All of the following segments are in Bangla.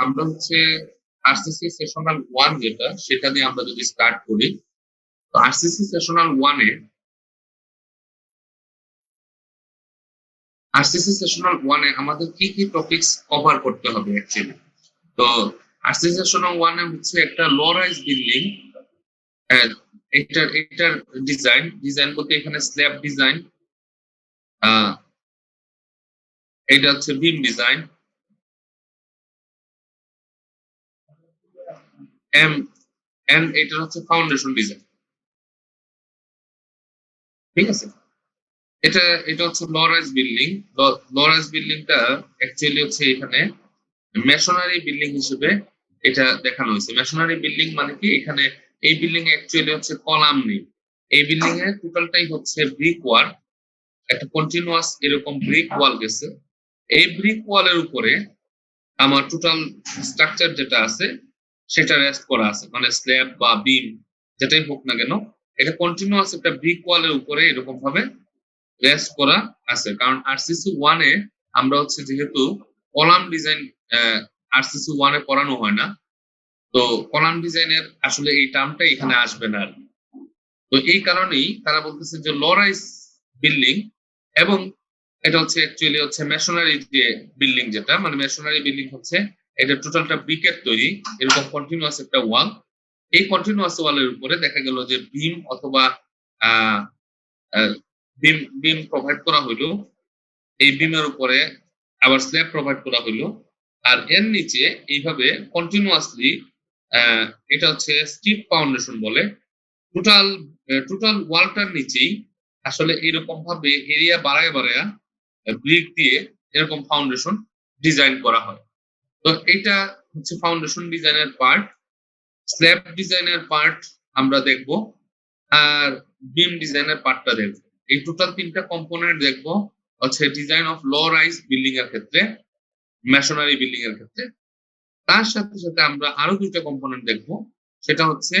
আমরা হচ্ছে আরসিসি সেশনাল 1 যেটা সেটা দিয়ে আমরা যদি স্টার্ট করি, তো আরসিসি সেশনাল 1 এ আমাদের কি কি টপিকস কভার করতে হবে অ্যাকচুয়ালি। তো আরসিসি সেশনাল 1 এ হচ্ছে একটা লো রাইজ বিল্ডিং, এটার ডিজাইন বলতে এখানে স্ল্যাব ডিজাইন, এটা হচ্ছে বিম ডিজাইন, এন্ড এটা হচ্ছে ফাউন্ডেশন ডিজাইন। ঠিক আছে, এটা এটা হচ্ছে লরাইজ বিল্ডিং। লরাইজ বিল্ডিংটা অ্যাকচুয়ালি হচ্ছে এখানে মেশনারি বিল্ডিং হিসেবে এটা দেখানো হয়েছে। মেশনারি বিল্ডিং মানে কি, এখানে এই বিল্ডিং এ অ্যাকচুয়ালি হচ্ছে কলাম নেই, এই বিল্ডিং এ টোটালটাই হচ্ছে ব্রিক ওয়াল, একটা কন্টিনিউয়াস এরকম ব্রিক ওয়াল গেছে। এই ব্রিক ওয়ালের উপরে আমার টোটাল স্ট্রাকচার যেটা আছে সেটা রেস্ট করা আছে, মানে স্ল্যাব বা বিম যেটাই হোক না কেন, এটা কন্টিনিউয়াস একটা ব্রিক ওয়ালের উপরে এরকম ভাবে রেস্ট করা আছে। কারণ আরসিসি 1 এ আমরা হচ্ছে যেহেতু কলাম ডিজাইন আরসিসি 1 এ করানো হয় না, তো কলাম ডিজাইনের আসলে এই টার্মটা এখানে আসবে না আর কি। তো এই কারণেই তারা বলতেছে যে লরাইজ বিল্ডিং, এবং এটা হচ্ছে অ্যাকচুয়ালি হচ্ছে মেশনারি যে বিল্ডিং, যেটা মানে মেশনারি বিল্ডিং হচ্ছে এটা টোটালটা ব্রিকের তৈরি, এরকম কন্টিনিউয়াস একটা ওয়াল। এই কন্টিনিউয়াস ওয়ালের উপরে দেখা গেল যে বিম অথবা আহ বিম বিম প্রোভাইড করা হইলো, এই বিমের উপরে আবার স্ল্যাব প্রোভাইড করা হইলো, আর এর নিচে এইভাবে কন্টিনিউয়াসলি এটা হচ্ছে স্টিপ ফাউন্ডেশন বলে, টোটাল টোটাল ওয়ালটার নিচেই আসলে এরকম ভাবে এরিয়া বাড়ায় বাড়ায় ব্রিক দিয়ে এরকম ফাউন্ডেশন ডিজাইন করা হয়। তো এটা হচ্ছে ফাউন্ডেশন ডিজাইনের পার্ট। স্ল্যাব ডিজাইনের পার্ট আমরা দেখব, আর বিম ডিজাইনের পার্টটা দেখব। এই টোটাল তিনটা কম্পোনেন্ট দেখব হচ্ছে design of low rise building এর ক্ষেত্রে, মেশনারি বিল্ডিং এর ক্ষেত্রে। তার সাথে সাথে আমরা আরো দুইটা কম্পোনেন্ট দেখব, সেটা হচ্ছে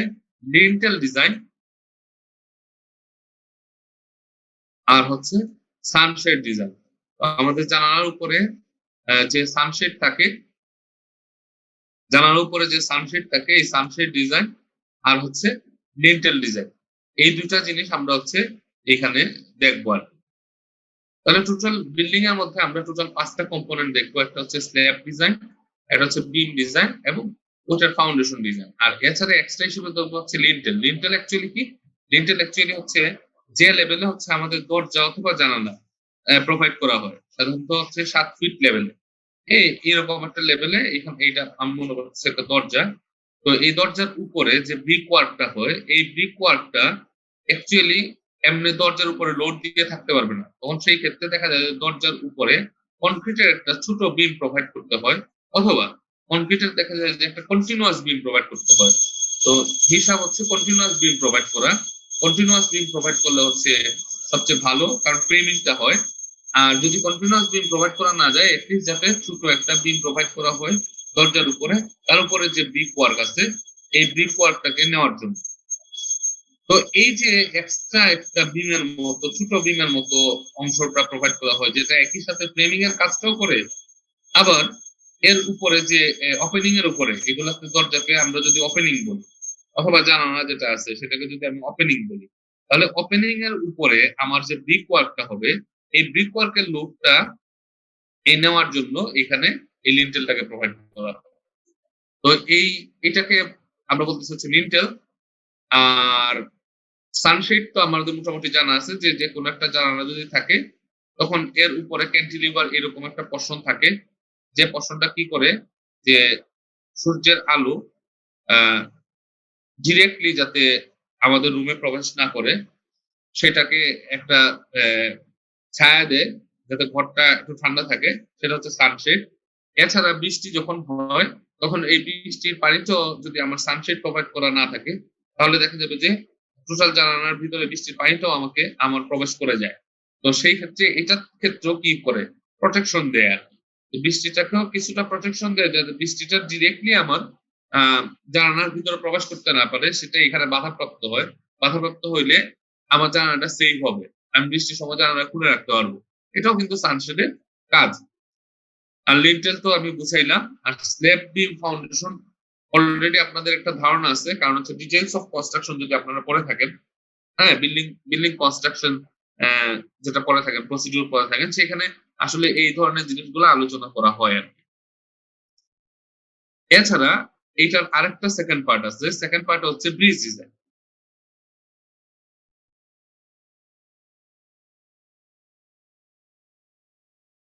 লিন্টেল ডিজাইন আর হচ্ছে সানশেড ডিজাইন। আমাদের জানালার উপরে যে সানশেড থাকে, জানালার উপরে যে সানশেড থাকে, এই সানশেড ডিজাইন আর হচ্ছে লিন্টেল ডিজাইন, এই দুইটা জিনিস আমরা হচ্ছে এখানে দেখবো আর কি। তাহলে টোটাল বিল্ডিং এর মধ্যে আমরা টোটাল 5টা কম্পোনেন্ট দেখবো, একটা হচ্ছে স্ল্যাব ডিজাইন, একটা হচ্ছে বিম ডিজাইন এবং ওটার ফাউন্ডেশন ডিজাইন। আর এছাড়া এক্সট্রা হিসেবে দেখবো হচ্ছে লিন্টেল। লিন্টেল অ্যাকচুয়ালি কি, লিন্টেল অ্যাকচুয়ালি হচ্ছে যে লেভেলে হচ্ছে আমাদের দরজা অথবা জানালা প্রোভাইড করা হয়, সাধারণত হচ্ছে 7 ফিট লেভেলে, এরকম একটা লেভেলে এখানে এইটা আমি মনে করছি একটা দরজা। তো এই দরজার উপরে যে ব্রিক ওয়ার্কটা হয়, এই ব্রিক ওয়ার্কটা অ্যাকচুয়ালি এমনি দরজার উপরে লোড দিয়ে থাকতে পারবে না, তখন সেই ক্ষেত্রে দেখা যায় দরজার উপরে কনক্রিটের একটা ছোট বিম প্রোভাইড করতে হয়, অথবা কনক্রিটের দেখা যায় যে একটা কন্টিনিউয়াস বিম প্রোভাইড করতে হয়। তো হিসাব হচ্ছে কন্টিনিউয়াস বিম প্রোভাইড করা। কন্টিনিউয়াস বিম প্রোভাইড করলে হচ্ছে সবচেয়ে ভালো, কারণ ফ্রেমিংটা হয়। আর যদি কন্টিনিউয়াস বিম প্রোভাইড করা না যায়, এটলিস্ট যাতে ছোট একটা বিম প্রোভাইড করা হয় দরজার উপরে, তার উপরে যে ব্রিক ওয়ার্ক আছে এই ব্রিক ওয়ার্কটাকে নেওয়ার জন্য। তো এই যে এক্সট্রা একটা বিমের মতো, ছোট বিমের মতো অংশটা প্রোভাইড করা হয়, যেটা একই সাথে ফ্রেমিং এর কাজটাও করে, আবার এর উপরে যে ওপেনিং এর উপরে, এগুলাকে দরজাকে আমরা যদি ওপেনিং বলি, অথবা জানালা যেটা আছে সেটাকে যদি আমি ওপেনিং বলি, তাহলে ওপেনিং এর উপরে আমার যে ব্রিক ওয়ার্কটা হবে, এই ব্রিক ওয়ার্কের লোডটা এই নেওয়ার জন্য এখানে এই লিন্টেলটাকে প্রোভাইড করা হয়। তো এটাকে আমরা বলতেছি হচ্ছে লিন্টেল। আর সানশেড তো আমাদের মোটামুটি জানা আছে, যে যে কোনো একটা জানালা যদি থাকে তখন এর উপরে ক্যান্টিলিভার এরকম একটা পোরশন থাকে, যে পোরশনটা কি করে, যে সূর্যের আলো ডিরেক্টলি যাতে আমাদের রুমে প্রবেশ না করে, সেটাকে একটা ছায়া দেয় যাতে ঘরটা একটু ঠান্ডা থাকে, সেটা হচ্ছে সানশেড। এছাড়া বৃষ্টি যখন হয়, তখন এই বৃষ্টির পানিতেও যদি আমার সানশেড প্রোভাইড করা না থাকে, তাহলে দেখা যাবে যে টোটাল জানালার ভিতরে বৃষ্টির পানিটাও আমার প্রবেশ করে যায়। তো সেই ক্ষেত্রে এটার ক্ষেত্রেও কি করে, প্রোটেকশন দেয় আর কি। বৃষ্টিটাকেও কিছুটা প্রোটেকশন দেয়, যাতে বৃষ্টিটা ডিরেক্টলি আমার জানালার ভিতরে প্রবেশ করতে না পারে, সেটা এখানে বাধাপ্রাপ্ত হয়। বাধাপ্রাপ্ত হইলে আমার জানালাটা সেভ হবে, আমি বৃষ্টির সময় জানালা খুলে রাখতে পারবো। এটাও কিন্তু সানশেডের কাজ। আর লিন্টেল তো আমি বুঝাইলাম। আর স্ল্যাব বিম ফাউন্ডেশন অলরেডি আপনাদের একটা ধারণা আছে, কারণ হচ্ছে ডিটেইলস অফ কনস্ট্রাকশন যদি আপনারা পড়ে থাকেন, হ্যাঁ, বিল্ডিং বিল্ডিং কনস্ট্রাকশন যেটা পড়ে থাকেন, প্রসিডিউর পড়ে থাকেন, সেখানে আসলে এই ধরনের জিনিসগুলো আলোচনা করা হয় আর কি। এছাড়া এইটার আরেকটা সেকেন্ড পার্ট আছে, সেকেন্ড পার্ট হচ্ছে ব্রিজ ডিজাইন।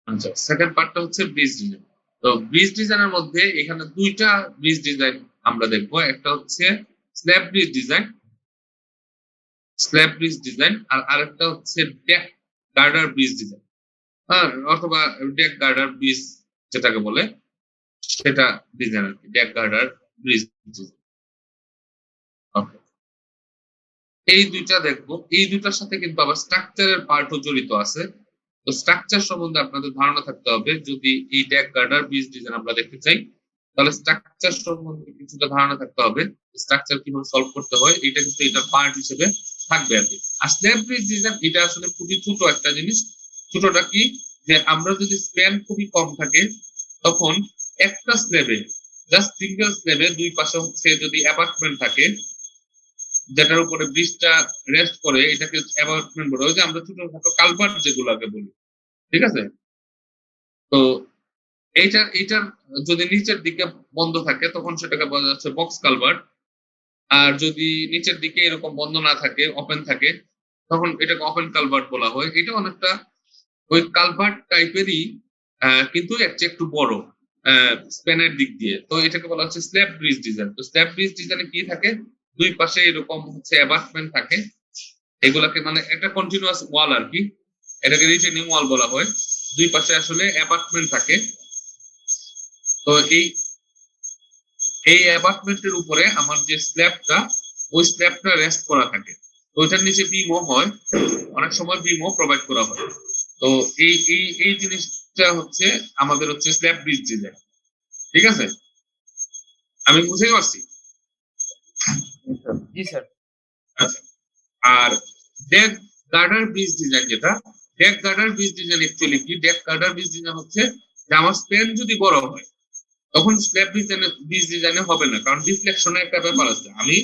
আচ্ছা, সেকেন্ড পার্টটা হচ্ছে ব্রিজ ডিজাইন। তো ব্রিজ ডিজাইনের মধ্যে এখানে দুইটা ব্রিজ ডিজাইন আমরা দেখবো, একটা হচ্ছে slab bridge design, slab bridge design, আর আরেকটা হচ্ছে ডেক গার্ডার ব্রিজ ডিজাইন, হ্যাঁ, অথবা ডেক গার্ডার ব্রিজ যেটাকে বলে সেটা ডিজাইন আর কি, ডেক গার্ডার ব্রিজ ডিজাইন। ওকে, এই দুইটা দেখবো। এই দুইটার সাথে কিন্তু আবার স্ট্রাকচারের পার্টও জড়িত আছে। তো স্ট্রাকচার সম্বন্ধে আপনাদের ধারণা থাকতে হবে। যদি এই ডেক গার্ডার ব্রিজ ডিজাইন আমরা দেখতে চাই, তাহলে স্ট্রাকচার সম্বন্ধে কিছুটা ধারণা থাকতে হবে, স্ট্রাকচার কিভাবে সলভ করতে হয়, এটা কিন্তু এটার পার্ট হিসেবে থাকবে আর কি। আর স্ল্যাব ব্রিজ ডিজাইন এটা আসলে খুবই ছোট একটা জিনিস। ছোটটা কি, যে আমরা যদি স্প্যান খুবই কম থাকে, তখন একটা স্ল্যাবে, জাস্ট সিঙ্গেল স্ল্যাবে দুই পাশে হচ্ছে যদি অ্যাপার্টমেন্ট থাকে, যেটার উপরে ব্রিজটা রেস্ট করে, এটাকে অ্যাপার্টমেন্ট বলে। ওই যে আমরা ছোটখাটো কালভার্ট যেগুলোকে বলি, ঠিক আছে। তো এইটার যদি নিচের দিকে বন্ধ থাকে, তখন সেটাকে বলা যাচ্ছে বক্স কালভার্ট। আর যদি নিচের দিকে এরকম বন্ধ না থাকে, ওপেন থাকে, তখন এটাকে ওপেন কালভার্ট বলা হয়। এটা অনেকটা ওই কালভার্ট টাইপেরই, কিন্তু এর চেয়ে একটু বড় স্প্যানের দিক দিয়ে। তো এটাকে বলা হচ্ছে স্ল্যাব ব্রিজ ডিজাইন। তো স্ল্যাব ব্রিজ ডিজাইনে কি থাকে, দুই পাশে এরকম হচ্ছে অ্যাবাটমেন্ট থাকে, এগুলাকে মানে একটা কন্টিনিউয়াস ওয়াল আর কি, এটাকে রিটেনিং ওয়াল বলা হয়। দুই পাশে আসলে অ্যাপার্টমেন্ট থাকে। তো এই এই অ্যাপার্টমেন্টের উপরে আমার যে স্ল্যাবটা, ওই স্ল্যাবটা রেস্ট করা থাকে। তো ওইটার নিচে বিমও হয়, অনেক সময় বিমও প্রোভাইড করা হয়। তো এই এই এই জিনিসটা হচ্ছে আমাদের হচ্ছে স্ল্যাব ব্রিজ ডিজাইন, ঠিক আছে? আমি বুঝতে পারছি। জি স্যার। আচ্ছা, আর ডেক গার্ডার ব্রিজ ডিজাইন যেটা, day girder bridge design actually কি, ডেক গার্ডার ব্রিজ ডিজাইন হচ্ছে যে আমার স্প্যান যদি বড় হয়, তখন স্ল্যাব ব্রিজ ডিজাইনে হবে না, কারণ ডিফ্লেকশনের একটা ব্যাপার আছে। আমি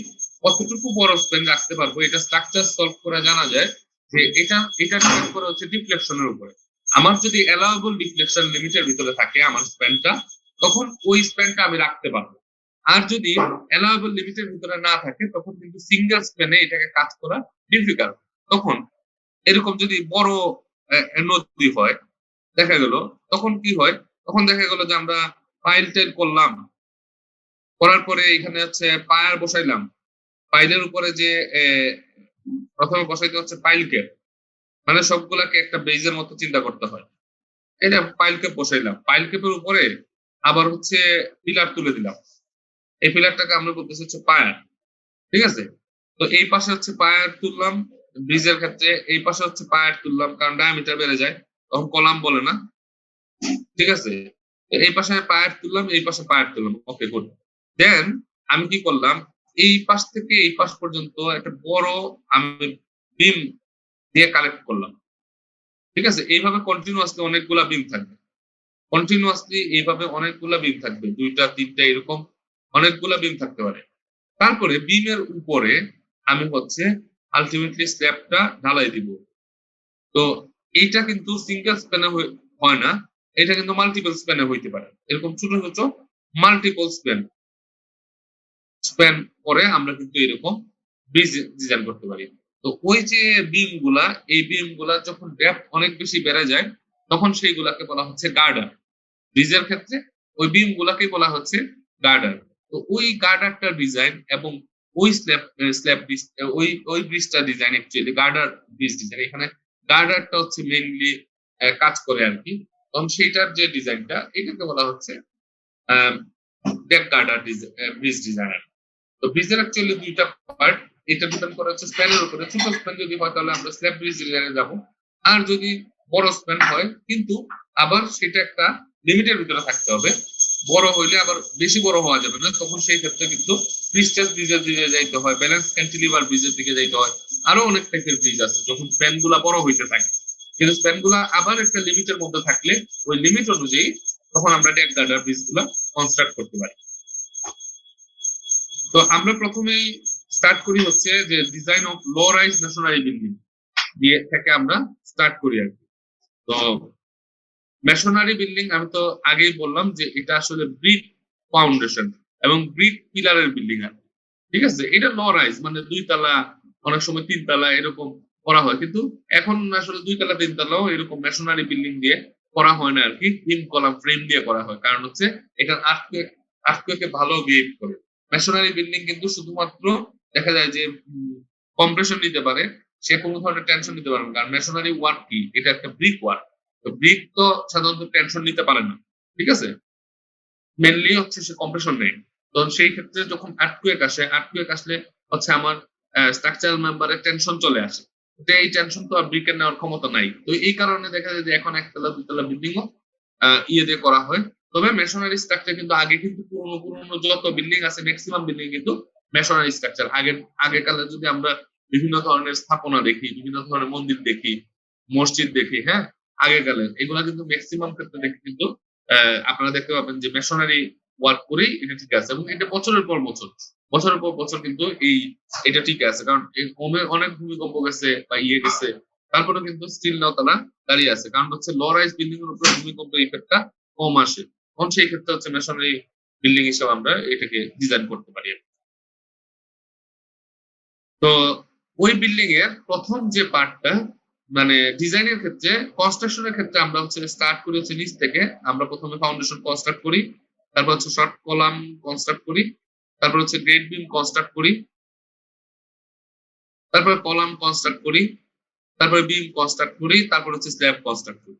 কতটুকু বড় স্প্যান রাখতে পারবো, এটা স্ট্রাকচার সলভ করে জানা যায় যে এটা ডিপেন্ড করে হচ্ছে ডিফ্লেকশনের উপরে। আমার যদি অ্যালাউয়েবল ডিফ্লেকশন লিমিটের ভিতরে থাকে আমার স্প্যানটা, তখন ওই স্প্যানটা আমি রাখতে পারবো। আর যদি অ্যালাউয়েবল লিমিটের ভিতরে না থাকে, তখন কিন্তু সিঙ্গেল স্প্যানে এটাকে কাজ করা ডিফিকাল্ট। তখন এরকম যদি বড় নদী হয়, দেখা গেল, তখন কি হয়, তখন দেখা গেল যে আমরা পাইল টেল করলাম, করার পরে এখানে হচ্ছে পায়ার বসাইলাম, পাইলের উপরে যে প্রথমে বসাইতে হচ্ছে পাইলকে, মানে সবগুলাকে একটা বেজের মতো চিন্তা করতে হয়। এটা পাইল ক্যাপ বসাইলাম, পাইল ক্যাপের উপরে আবার হচ্ছে পিলার তুলে দিলাম, এই পিলারটাকে আমরা বলতেছি হচ্ছে পায়ার, ঠিক আছে। তো এই পাশে হচ্ছে পায়ার তুললাম, ব্রিজের ক্ষেত্রে এই পাশে হচ্ছে পায়ার তুললাম, কারণ ডায়ামিটার বেড়ে যায়, তখন কলাম বলে না, ঠিক আছে। এই পাশে পায়ার তুললাম, এই পাশে পায়ার তুললাম, ওকে গুড। দেন আমি কি করলাম, এই পাশ থেকে এই পাশ পর্যন্ত একটা বড় আমি বিম দিয়ে কালেক্ট করলাম, ঠিক আছে। এইভাবে কন্টিনিউয়াসলি অনেকগুলা বিম থাকবে, কন্টিনিউয়াসলি এইভাবে অনেকগুলা বিম থাকবে, দুইটা তিনটা এরকম অনেকগুলা বিম থাকতে পারে। তারপরে বিমের উপরে আমি হচ্ছে আলটিমেটলি স্ল্যাবটা ঢালাই দিব। তো এইটা কিন্তু সিঙ্গেল স্প্যানে হয় না, এটা কিন্তু মাল্টিপল স্প্যানে হইতে পারে। এরকম ছোট ছোট মাল্টিপল স্প্যান স্প্যান করে আমরা কিন্তু এরকম ব্রিজ ডিজাইন করতে পারি। তো ওই যে বিম গুলা, এই বিম গুলা যখন ডেপথ অনেক বেশি বেড়ে যায়, তখন সেইগুলাকে বলা হচ্ছে গার্ডার। ব্রিজের ক্ষেত্রে ওই বিম গুলাকে বলা হচ্ছে গার্ডার। তো ওই গার্ডারটা ডিজাইন এবং ওই স্ল্যাব ব্রিজ, ওই ব্রিজটা design actually girder bridge design. এখানে গার্ডারটা হচ্ছে মেইনলি কাজ করে আর কি। তখন সেইটার যে ডিজাইনটা, এটাকে বলা হচ্ছে ডেক গার্ডার ব্রিজ ডিজাইনার। তো ব্রিজের অ্যাকচুয়ালি দুইটা পার্ট, এটা ডিপেন্ড করে হচ্ছে স্প্যানের উপরে। ছোট স্প্যান যদি হয় তাহলে আমরা স্ল্যাব ব্রিজ ডিজাইনে যাব, আর যদি বড় স্প্যান হয় কিন্তু আবার সেটা একটা লিমিটের ভিতরে থাকতে হবে। বড় হইলে আবার বেশি বড় হওয়া যাবে না, তখন সেই ক্ষেত্রে কিন্তু ক্রিস্টাস ব্রিজের দিকে যাইতে হয়, ব্যালেন্স ক্যান্টিলিভার ব্রিজের দিকে যাইতে হয়। আরো অনেক টাইপের ব্রিজ আছে যখন স্প্যান গুলা বড় হইতে থাকে, কিন্তু স্প্যান গুলা আবার একটা লিমিটের মধ্যে থাকলে ওই লিমিট অনুযায়ী তখন আমরা ডেক গার্ডার ব্রিজ গুলো কনস্ট্রাক্ট করতে পারি। তো আমরা প্রথমেই স্টার্ট করি হচ্ছে যে design of low rise masonry building দিয়ে থেকে আমরা স্টার্ট করি আর কি। তো মেশনারি বিল্ডিং আমি তো আগেই বললাম যে এটা আসলে ব্রিক ফাউন্ডেশন এবং ব্রিক পিলারের বিল্ডিং আর ঠিক আছে। এটা লো রাইজ মানে 2 তলা, অনেক সময় 3 তলা এরকম করা হয়, কিন্তু এখন আসলে 2 তলা 3 তলাও এরকম মেশনারি বিল্ডিং দিয়ে করা হয় না আর কি, তিন কলাম ফ্রেম দিয়ে করা হয়। কারণ হচ্ছে এটা আর্থকুয়েকে ভালো বিহেভ করে। মেশনারি বিল্ডিং কিন্তু শুধুমাত্র দেখা যায় যে কম্প্রেশন নিতে পারে, সে কোনো ধরনের টেনশন নিতে পারে না। কারণ মেশনারি ওয়ার্ক কি, এটা একটা ব্রিক ওয়ার্ক, তো ব্রিক তো সাধারণত টেনশন নিতে পারে না, ঠিক আছে। মেনলি হচ্ছে সে কম্প্রেশন নেই। তো সেই ক্ষেত্রে যখন আর্থকুয়েক আসলে হচ্ছে আমার স্ট্রাকচারাল মেম্বারে টেনশন চলে আসে। তো এই টেনশন তো আর ব্রিকের নেওয়ার ক্ষমতা নাই। তো এই কারণে দেখা যায় যে এখন একতলা দুতলা বিল্ডিং ও ইয়ে দিয়ে করা হয়। তবে মেশনারি স্ট্রাকচার কিন্তু আগে কিন্তু পুরনো যত বিল্ডিং আছে ম্যাক্সিমাম বিল্ডিং কিন্তু মেশনারি স্ট্রাকচার। আগেকালে যদি আমরা বিভিন্ন ধরনের স্থাপনা দেখি, বিভিন্ন ধরনের মন্দির দেখি, মসজিদ দেখি, হ্যাঁ আগেকালে এগুলা কিন্তু ম্যাক্সিমাম ক্ষেত্রে দেখি কিন্তু আপনারা দেখতে পাবেন যে মেশনারি ওয়ার্ক করেই এটা ঠিক আছে, এবং এটা বছরের পর বছর কিন্তু এটা ঠিক আছে। কারণ অনেক ভূমিকম্প গেছে বা ইয়ে গেছে, তারপরে কিন্তু স্টিল নাও তারা দাঁড়িয়ে আছে। কারণ হচ্ছে লো রাইজ বিল্ডিং এর উপরে ভূমিকম্পের ইফেক্টটা কম আসে, তখন সেই ক্ষেত্রে হচ্ছে মেশনারি বিল্ডিং হিসেবে আমরা এটাকে ডিজাইন করতে পারি। তো ওই বিল্ডিং এর প্রথম যে পার্টটা মানে ডিজাইনের ক্ষেত্রে, কনস্ট্রাকশনের ক্ষেত্রে আমরা হচ্ছে স্টার্ট করি হচ্ছে নিচ থেকে। আমরা প্রথমে ফাউন্ডেশন কনস্ট্রাক্ট করি, তারপর হচ্ছে শর্ট কলাম কনস্ট্রাক্ট করি, তারপর হচ্ছে গ্রেড বিম কনস্ট্রাক্ট করি, তারপরে কলাম কনস্ট্রাক্ট করি, তারপরে বিম কনস্ট্রাক্ট করি, তারপর হচ্ছে স্ল্যাব কনস্ট্রাক্ট করি।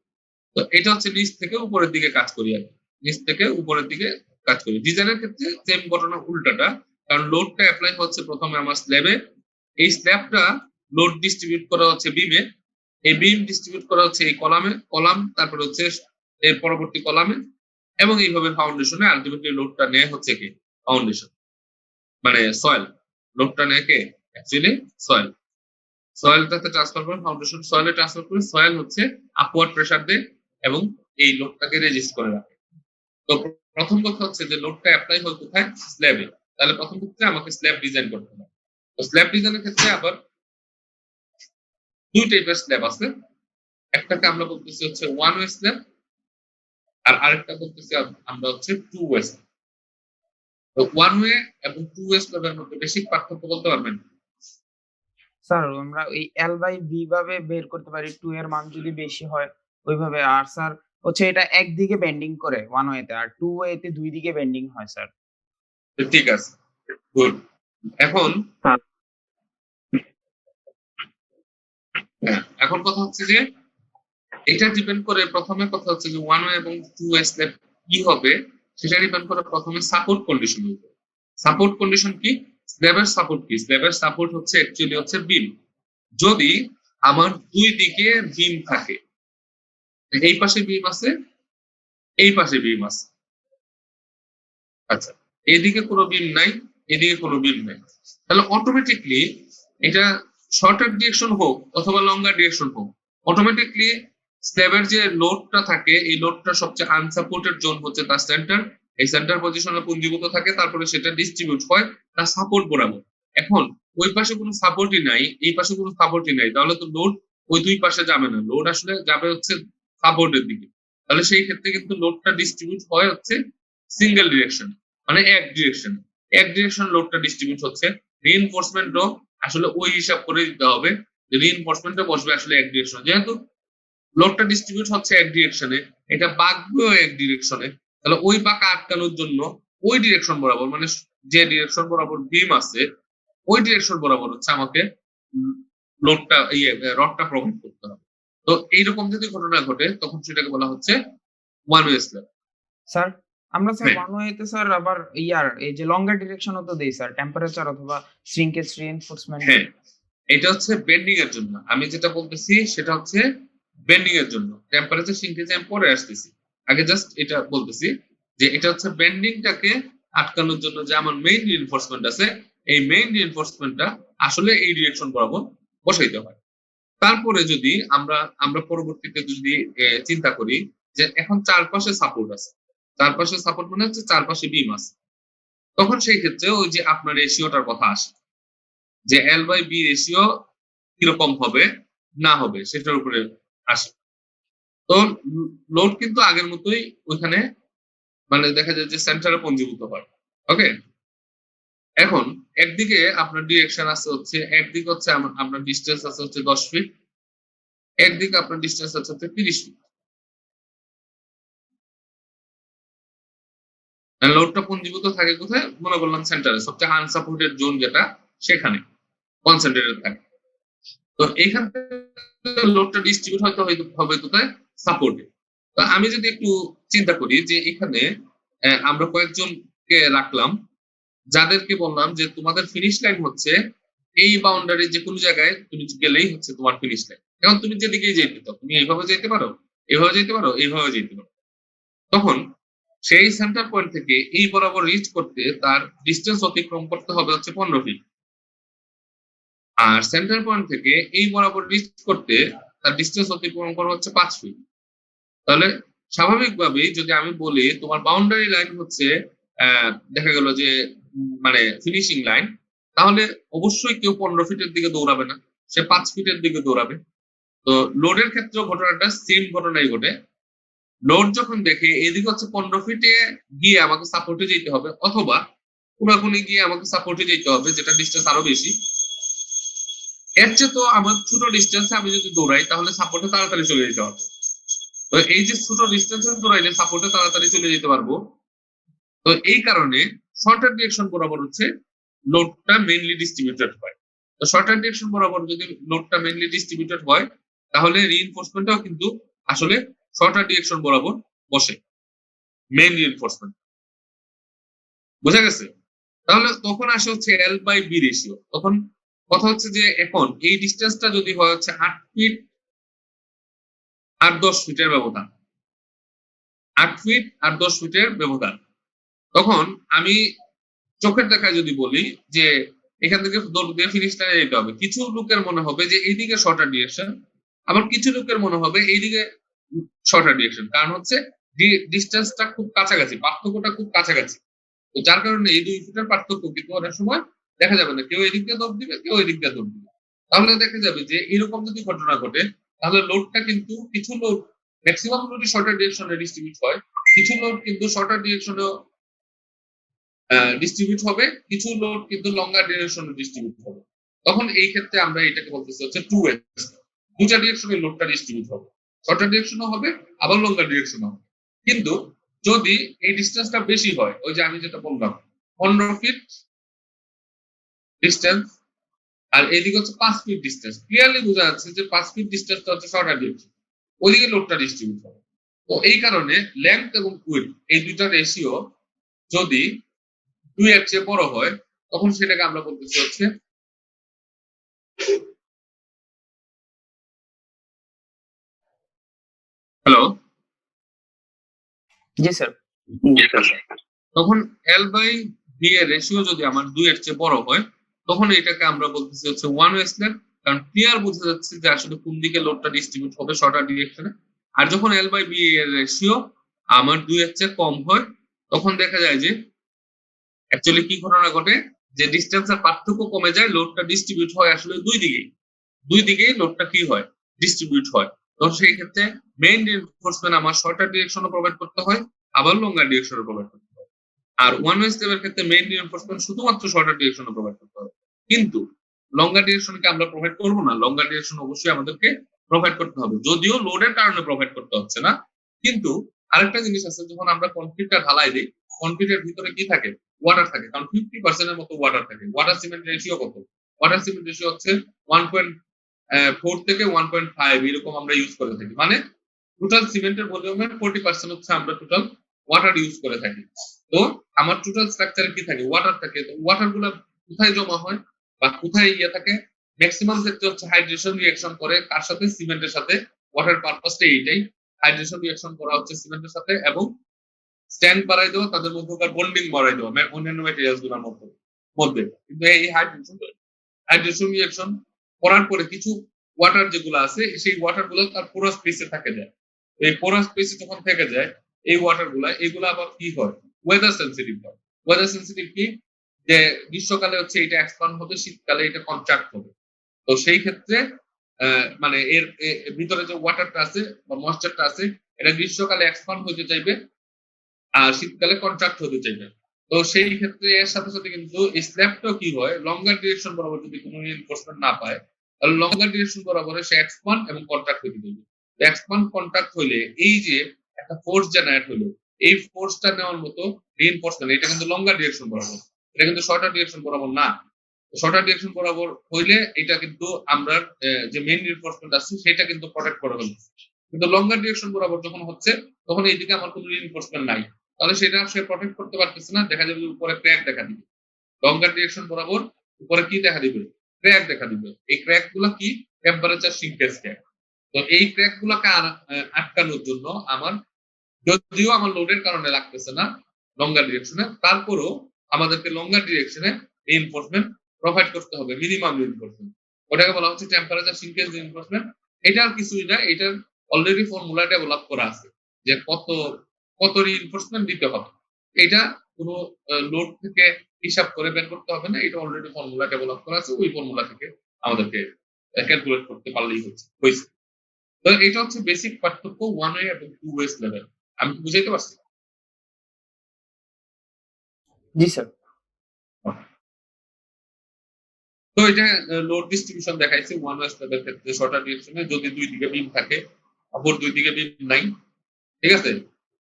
তো এটা হচ্ছে নিচ থেকে উপরের দিকে কাজ করি আর নিচ থেকে উপরের দিকে কাজ করি। ডিজাইনের ক্ষেত্রে সেম ঘটনা উল্টাটা, কারণ লোডটা অ্যাপ্লাই হচ্ছে প্রথমে আমার স্ল্যাবে, এই স্ল্যাবটা লোড ডিস্ট্রিবিউট করা হচ্ছে বিমে, এই বিম ডিস্ট্রিবিউট করা হচ্ছে এই কলাম তারপরে হচ্ছে এর পরবর্তী কলামে, এবং এইভাবে ফাউন্ডেশনে আলটিমেটলি লোডটা নেয় হচ্ছে কি ফাউন্ডেশন মানে সয়েল। লোডটা নেয় কে অ্যাকচুয়ালি সয়েলটাতে ট্রান্সফার করে, ফাউন্ডেশন সয়েলে ট্রান্সফার করে, সয়েল হচ্ছে আপওয়ার্ড প্রেসার দেয় এবং এই লোডটাকে রেজিস্ট করে রাখে। তো প্রথম কথা হচ্ছে যে লোডটা অ্যাপ্লাই হয় কোথায়, স্ল্যাবে। তাহলে প্রথম ক্ষেত্রে আমাকে স্ল্যাব ডিজাইন করতে হবে। তো স্ল্যাব ডিজাইনের ক্ষেত্রে আবার 2 টাইপের স্ল্যাব আছে। একটাকে আমরা বলতেছি হচ্ছে 1 ওয়ে স্ল্যাব, আর আরেকটা বলতেছি আমরা হচ্ছে 2 ওয়ে স্ল্যাব। তো 1 ওয়ে এবং 2 ওয়ে স্ল্যাবের মধ্যে বেসিক পার্থক্য বলতে পারবেন? স্যার আমরা ওই এল বাই বি ভাবে বের করতে পারি, 2 এর মান যদি বেশি হয় ওইভাবে। আর স্যার হচ্ছে এটা একদিকে বেন্ডিং করে 1 ওয়েতে, আর 2 ওয়েতে 2 দিকে বেন্ডিং হয় স্যার। ঠিক আছে, গুড। এখন এখন কথা হচ্ছে যে এটা ডিপেন্ড করে, প্রথমে কথা হচ্ছে যে 1 ওয়ে এবং 2 ওয়ে স্ল্যাব কি হবে সেটা ডিপেন্ড করে প্রথমে সাপোর্ট কন্ডিশন। সাপোর্ট কন্ডিশন কি, স্ল্যাবের সাপোর্ট কি, স্ল্যাবের সাপোর্ট হচ্ছে অ্যাকচুয়ালি হচ্ছে বিম। যদি আমার দুই দিকে বিম থাকে, এই পাশে বিম আছে, এই পাশে বিম আছে, আচ্ছা এদিকে কোনো বিম নাই, এদিকে কোনো বিম নাই, তাহলে অটোমেটিকলি এটা শর্টার ডিরেকশন হোক অথবা লঙ্গার ডিরেকশন হোক, অটোমেটিকলি স্ল্যাবের যে লোডটা থাকে এই লোডটা সবচেয়ে আনসাপোর্টেড জোন হচ্ছে তার সেন্টার। এই সেন্টার পজিশনে পুঞ্জীভূত থাকে, তারপরে সেটা ডিস্ট্রিবিউট হয় তার সাপোর্ট বরাবর। এখন ওই পাশে কোনো সাপোর্টই নাই, এই পাশে কোনো সাপোর্টই নাই, তাহলে তো লোড ওই দুই পাশে যাবে না, লোড আসলে যাবে হচ্ছে সাপোর্টের দিকে। তাহলে সেই ক্ষেত্রে কিন্তু লোডটা ডিস্ট্রিবিউট হয় হচ্ছে সিঙ্গেল ডিরেকশন, মানে এক ডিরেকশন লোডটা ডিস্ট্রিবিউট হচ্ছে। রিইনফোর্সমেন্টও আসলে ওই হিসাব করে দিতে হবে যে রিইনফোর্সমেন্টটা বসবে আসলে এক ডিরেকশন, যেহেতু লোডটা ডিস্ট্রিবিউট হচ্ছে এক ডিরেকশনে, এটা বাঁকবেও এক ডিরেকশনে, তাহলে ওই বাঁকা আটকানোর জন্য ওই ডিরেকশন বরাবর মানে যে ডিরেকশন বরাবর বিম আছে ওই ডিরেকশন বরাবর হচ্ছে আমাকে লোডটা রডটা প্রভাইড করতে হবে। তো এইরকম যদি ঘটনা ঘটে তখন সেটাকে বলা হচ্ছে 1 ওয়ে স্ল্যাব। স্যার আমরা স্যার 1 ওয়েতে স্যার আবার এই যে লঙ্গার ডিরেকশনও তো দেই স্যার, টেম্পারেচার অথবা শ্রিঙ্কেজ রিইনফোর্সমেন্ট। হ্যাঁ, এটা হচ্ছে বেন্ডিং এর জন্য, আমি যেটা বলতেছি সেটা হচ্ছে বেন্ডিং এর জন্য। টেম্পারেচার শ্রিঙ্কেজ আমি পরে আসতেছি, আগে জাস্ট এটা বলতেছি যে এটা হচ্ছে বেন্ডিংটাকে আটকানোর জন্য যে আমার মেইন রিইনফোর্সমেন্ট আছে, এই মেইন রিইনফোর্সমেন্টটা আসলে এই ডিরেকশন বরাবর বসাইতে হয়। তারপরে যদি আমরা পরবর্তীতে যদি চিন্তা করি যে এখন চারপাশে সাপোর্ট আছে, চারপাশে সাপোর্ট মানে হচ্ছে চারপাশে বিম আছে। তখন সেই ক্ষেত্রে ওই যে আপনার রেশিওটার কথা আসে, যে এল বাই বি রেশিও কিরকম হবে না হবে সেটার উপরে আসে। তো লোড কিন্তু আগের মতোই ওইখানে মানে দেখা যায় যে সেন্টারে পঞ্জীভূত হয়। ওকে, এখন একদিকে আপনার ডিরেকশন আছে হচ্ছে, একদিকে হচ্ছে আপনার ডিস্টেন্স আছে হচ্ছে 10 ফিট, একদিকে আপনার ডিস্টেন্স আছে হচ্ছে 30 ফিট। লোডটা পুঞ্জীভূত থাকে কোথায়? মনে করলাম সেন্টারে, সবচেয়ে আনসাপোর্টেড জোন যেটা সেখানে কনসেন্ট্রেটেড থাকে। তো এইখান থেকে লোডটা ডিস্ট্রিবিউট হয়তো হবে কোথায়? সাপোর্টে। তো আমি যদি একটু চিন্তা করি যে এখানে আমরা কয়েকজনকে রাখলাম, যাদেরকে বললাম যে তোমাদের ফিনিশ লাইন হচ্ছে এই বাউন্ডারি, যে কোনো জায়গায় তুমি গেলেই হচ্ছে তোমার ফিনিশ লাইন। এখন তুমি যেদিকেই যেতে চাও, তুমি এইভাবে যেতে পারো, এইভাবে যেতে পারো, এইভাবে যেতে পারো। তখন সেই সেন্টার পয়েন্ট থেকে এই বরাবর রিচ করতে তার ডিস্টেন্স অতিক্রম করতে হবে হচ্ছে 15 ফিট, আর সেন্টার পয়েন্ট থেকে এই বরাবর রিচ করতে তার ডিস্টেন্স অতিক্রম করা হচ্ছে 5 ফিট। তাহলে স্বাভাবিকভাবেই যদি আমি বলি তোমার বাউন্ডারি লাইন হচ্ছে দেখা গেল যে মানে ফিনিশিং লাইন, তাহলে অবশ্যই কেউ 15 ফিটের দিকে দৌড়াবে না, সে 5 ফিটের দিকে দৌড়াবে। তো লোডের ক্ষেত্রে ঘটনাটা সেম ঘটনাই ঘটে। লোড যখন দেখে এদিকে হচ্ছে 15 ফিটে গিয়ে আমাকে সাপোর্টে যেতে হবে, অথবা কোনাকুনি গিয়ে আমাকে সাপোর্টে যেতে হবে, যেটা ডিস্টেন্স আরো বেশি, এর চেয়ে তো আমার ছোট ডিস্টেন্সে আমি যদি দৌড়াই তাহলে সাপোর্টে তাড়াতাড়ি চলে যেতে হবে। তো এই যে ছোট ডিস্টেন্সে দৌড়াইলে সাপোর্টে তাড়াতাড়ি চলে যেতে পারবো, তো এই কারণে শর্টার ডিরেকশন বরাবর হচ্ছে লোডটা মেইনলি ডিস্ট্রিবিউটেড হয়। তো শর্টার ডিরেকশন বরাবর যদি লোডটা মেইনলি ডিস্ট্রিবিউটেড হয়, তাহলে রিইনফোর্সমেন্টটাও কিন্তু আসলে শর্টার ডিরেকশন বরাবর বসে, মেইন রিইনফোর্সমেন্ট। বোঝা গেছে? তাহলে তখন আসে হচ্ছে এল বাই বি রেশিও। তখন কথা হচ্ছে যে এখন এই ডিস্টেন্সটা যদি হয় হচ্ছে 8 ফিট আর 10 ফিটের ব্যবধান, 8 ফিট আর 10 ফিটের ব্যবধান, তখন আমি চোখের দেখায় যদি বলি যে এখান থেকে দৌড় দিয়ে ফিনিশ লাইনে যেতে হবে, কিছু লোকের মনে হবে যে এইদিকে শর্টার ডিরেকশন, আবার কিছু লোকের মনে হবে এইদিকে শর্টার ডিরেকশন। কারণ হচ্ছে ডিস্টেন্সটা খুব কাছাকাছি, পার্থক্যটা খুব কাছাকাছি। তো যার কারণে এই 2 ফিটের পার্থক্য কিন্তু অনেক সময় দেখা যাবে না, কেউ এদিক দিয়ে দৌড় দিবে, কেউ এদিক দিয়ে দৌড় দিবে। তাহলে দেখা যাবে যে এরকম যদি ঘটনা ঘটে, তাহলে লোডটা কিন্তু কিছু লোড, ম্যাক্সিমাম লোডই শর্টার ডিরেকশনে ডিস্ট্রিবিউট হয়, কিছু লোড কিন্তু শর্টার ডিরেকশনে ডিস্ট্রিবিউট হবে, কিছু লোড কিন্তু লঙ্গার ডিরেকশনে ডিস্ট্রিবিউট হবে। তখন এই ক্ষেত্রে আমরা এটাকে বলতেছি হচ্ছে 2S, দুটা ডিরেকশনে লোডটা ডিস্ট্রিবিউট হবে, শর্টার ডিরেকশনও হবে আবার লঙ্গার ডিরেকশনও হবে। কিন্তু যদি এই ডিস্টেন্সটা বেশি হয়, ওই যে আমি যেটা বললাম 15 ফিট ডিস্টেন্স আর এদিকে হচ্ছে 5 ফিট ডিস্টেন্স, ক্লিয়ারলি বোঝা যাচ্ছে যে 5 ফিট ডিস্টেন্সটা হচ্ছে শর্টার ডিরেকশন, ওইদিকে লোডটা ডিস্ট্রিবিউট হবে। তো এই কারণে লেন্থ এবং উইডথ এই দুইটা রেশিও যদি 2 এর চেয়ে বড় হয়, তখন সেটাকে আমরা বলতেছি হচ্ছে হ্যালো, জি স্যার। তখন এল বাই বি এর রেশিও যদি আমার 2 এর চেয়ে বড় হয়, তখন এটাকে আমরা বলতেছি হচ্ছে ওয়ান ওয়ে স্ল্যাব। কারণ ক্লিয়ার বোঝা যাচ্ছে যে আসলে কোন দিকে লোডটা ডিস্ট্রিবিউট হবে শর্টার ডিরেকশনে। আর যখন এল বাই বি এর রেশিও আমার 2 এর চেয়ে কম হয়, তখন দেখা যায় যে অ্যাকচুয়ালি কি ঘটনা ঘটে, যে ডিস্টেন্সের পার্থক্য কমে যায়, লোডটা ডিস্ট্রিবিউট হয় আসলে দুই দিকেই লোডটা কি হয়? ডিস্ট্রিবিউট হয়। তো সেই ক্ষেত্রে মেইন রিইনফোর্সমেন্ট আমার শর্টার ডিরেকশনে প্রোভাইড করতে হয়, আবার লঙ্গার ডিরেকশনে প্রোভাইড করতে হয়। আর ওয়ান ওয়ে স্টেপের ক্ষেত্রে মেইন রিইনফোর্সমেন্ট শুধুমাত্র শর্টার ডিরেকশনে প্রোভাইড করতে হবে, কিন্তু লঙ্গার ডিরেকশনকে আমরা প্রোভাইড করবো না। লঙ্গার ডিরেকশন অবশ্যই আমাদেরকে প্রোভাইড করতে হবে, যদিও লোডের কারণে প্রোভাইড করতে হচ্ছে না। কিন্তু আরেকটা জিনিস আছে, যখন আমরা কনক্রিটটা ঢালাই দিই, কনক্রিটের ভিতরে কি থাকে? ওয়াটার থাকে, কারণ 50% এর মতো ওয়াটার থাকে। ওয়াটার সিমেন্ট রেশিও কত? ওয়াটার সিমেন্ট রেশিও হচ্ছে 1.4 থেকে 1.5 এরকম আমরা ইউজ করে থাকি। মানে টোটাল সিমেন্টের ভলিউমের 40% হচ্ছে আমরা টোটাল ওয়াটার ইউজ করে থাকি। তো আমার টোটাল স্ট্রাকচারে কি থাকে? ওয়াটার থাকে। তো ওয়াটার গুলা কোথায় জমা হয় বা কোথায় ইয়ে থাকে? ম্যাক্সিমাম ক্ষেত্রে হচ্ছে হাইড্রেশন রিঅ্যাকশন করে কার সাথে? সিমেন্টের সাথে। ওয়াটার পারপাসটা এইটাই, হাইড্রেশন রিঅ্যাকশন করা হচ্ছে সিমেন্টের সাথে, এবং স্ট্যান্ড বাড়াই দেওয়া, তাদের মধ্যকার বন্ডিং বাড়াই দেওয়া অন্যান্য ম্যাটেরিয়ালস গুলোর মধ্যে। কিন্তু এই হাইড্রেশন রিঅ্যাকশন করার পরে কিছু ওয়াটার যেগুলো আছে, সেই ওয়াটার গুলো তার পোরাস স্পেসে থাকে যায়। এই পোরাস স্পেসে যখন থেকে যায়, এই ওয়াটার গুলা, এগুলা আবার কি হয়, ওয়েদার সেন্সিটিভ হয়। ওয়েদার সেন্সিটিভ কি, যে গ্রীষ্মকালে হচ্ছে এটা এক্সপান্ড হবে, শীতকালে এটা কন্ট্রাক্ট হবে। তো সেই ক্ষেত্রে মানে এর ভিতরে যে ওয়াটারটা আছে বা ময়েশ্চারটা আছে, এটা গ্রীষ্মকালে এক্সপান্ড হতে চাইবে আর শীতকালে কন্ট্রাক্ট হতে চাইবে। তো সেই ক্ষেত্রে এর সাথে সাথে কিন্তু এই স্ল্যাবটাও কি হয়, লঙ্গার ডিরেকশন বরাবর যদি কোনো রিইনফোর্সমেন্ট না পায়, তাহলে লঙ্গার ডিরেকশন বরাবর সে এক্সপান্ড এবং কন্ট্রাক্ট হতে চাইবে। এক্সপান্ড কন্ট্রাক্ট হইলে এই যে একটা ফোর্স জেনারেট হলো, এই ফোর্সটা নেওয়ার মতো রিইনফোর্সমেন্ট, এটা কিন্তু লঙ্গার ডিরেকশন বরাবর, এটা কিন্তু শর্টার ডিরেকশন বরাবর না। শর্টার ডিরেকশন বরাবর হইলে এটা কিন্তু আমরা যে মেইন রিইনফোর্সমেন্ট আছে সেটা কিন্তু প্রোটেক্ট করে ফেলছে। কিন্তু লঙ্গার ডিরেকশন বরাবর যখন হচ্ছে, তখন এইদিকে আমার কোনো রিইনফোর্সমেন্ট নাই, তাহলে সেটা সে প্রোটেক্ট করতে পারতেছে না। দেখা যাবে উপরে ক্র্যাক দেখা দিবে, লঙ্গার ডিরেকশন বরাবর উপরে কি দেখা দিবে, ক্র্যাক দেখা দিবে। এই ক্র্যাক গুলা কি, টেম্পারেচার সিঙ্কেজ ক্র্যাক। তো এই ক্র্যাক গুলাকে আটকানোর জন্য আমার, যদিও আমার লোডের কারণে লাগতেছে না লঙ্গার ডিরেকশনে, তারপরও আমাদেরকে লঙ্গার ডিরেকশনে রিইনফোর্সমেন্ট প্রোভাইড করতে হবে, মিনিমাম রিইনফোর্সমেন্ট। ওটাকে বলা হচ্ছে টেম্পারেচার সিঙ্কেজ রিইনফোর্সমেন্ট। এটা আর কিছুই না, এটার অলরেডি ফর্মুলা ডেভেলপ করা আছে যে কত কত রিইনফোর্সমেন্ট দিতে হবে। এটা কোনো লোড থেকে হিসাব করে বের করতে হবে না, এটা অলরেডি ফর্মুলা ডেভেলপ করা আছে, ওই ফর্মুলা থেকে আমাদেরকে ক্যালকুলেট করতে পারলেই হয়েছে। তো এটা হচ্ছে বেসিক পার্থক্য ওয়ান ওয়ে এবং টু ওয়েস লেভেল। আমি কি বুঝাইতে পারছি? জি স্যার। তো এটা লোড ডিস্ট্রিবিউশন দেখাইছে ওয়ান ওয়ে লেভেল ক্ষেত্রে শর্টার ডিরেকশনে, যদি দুই দিকে বিম থাকে, অপর দুই দিকে বিম নাই, ঠিক আছে,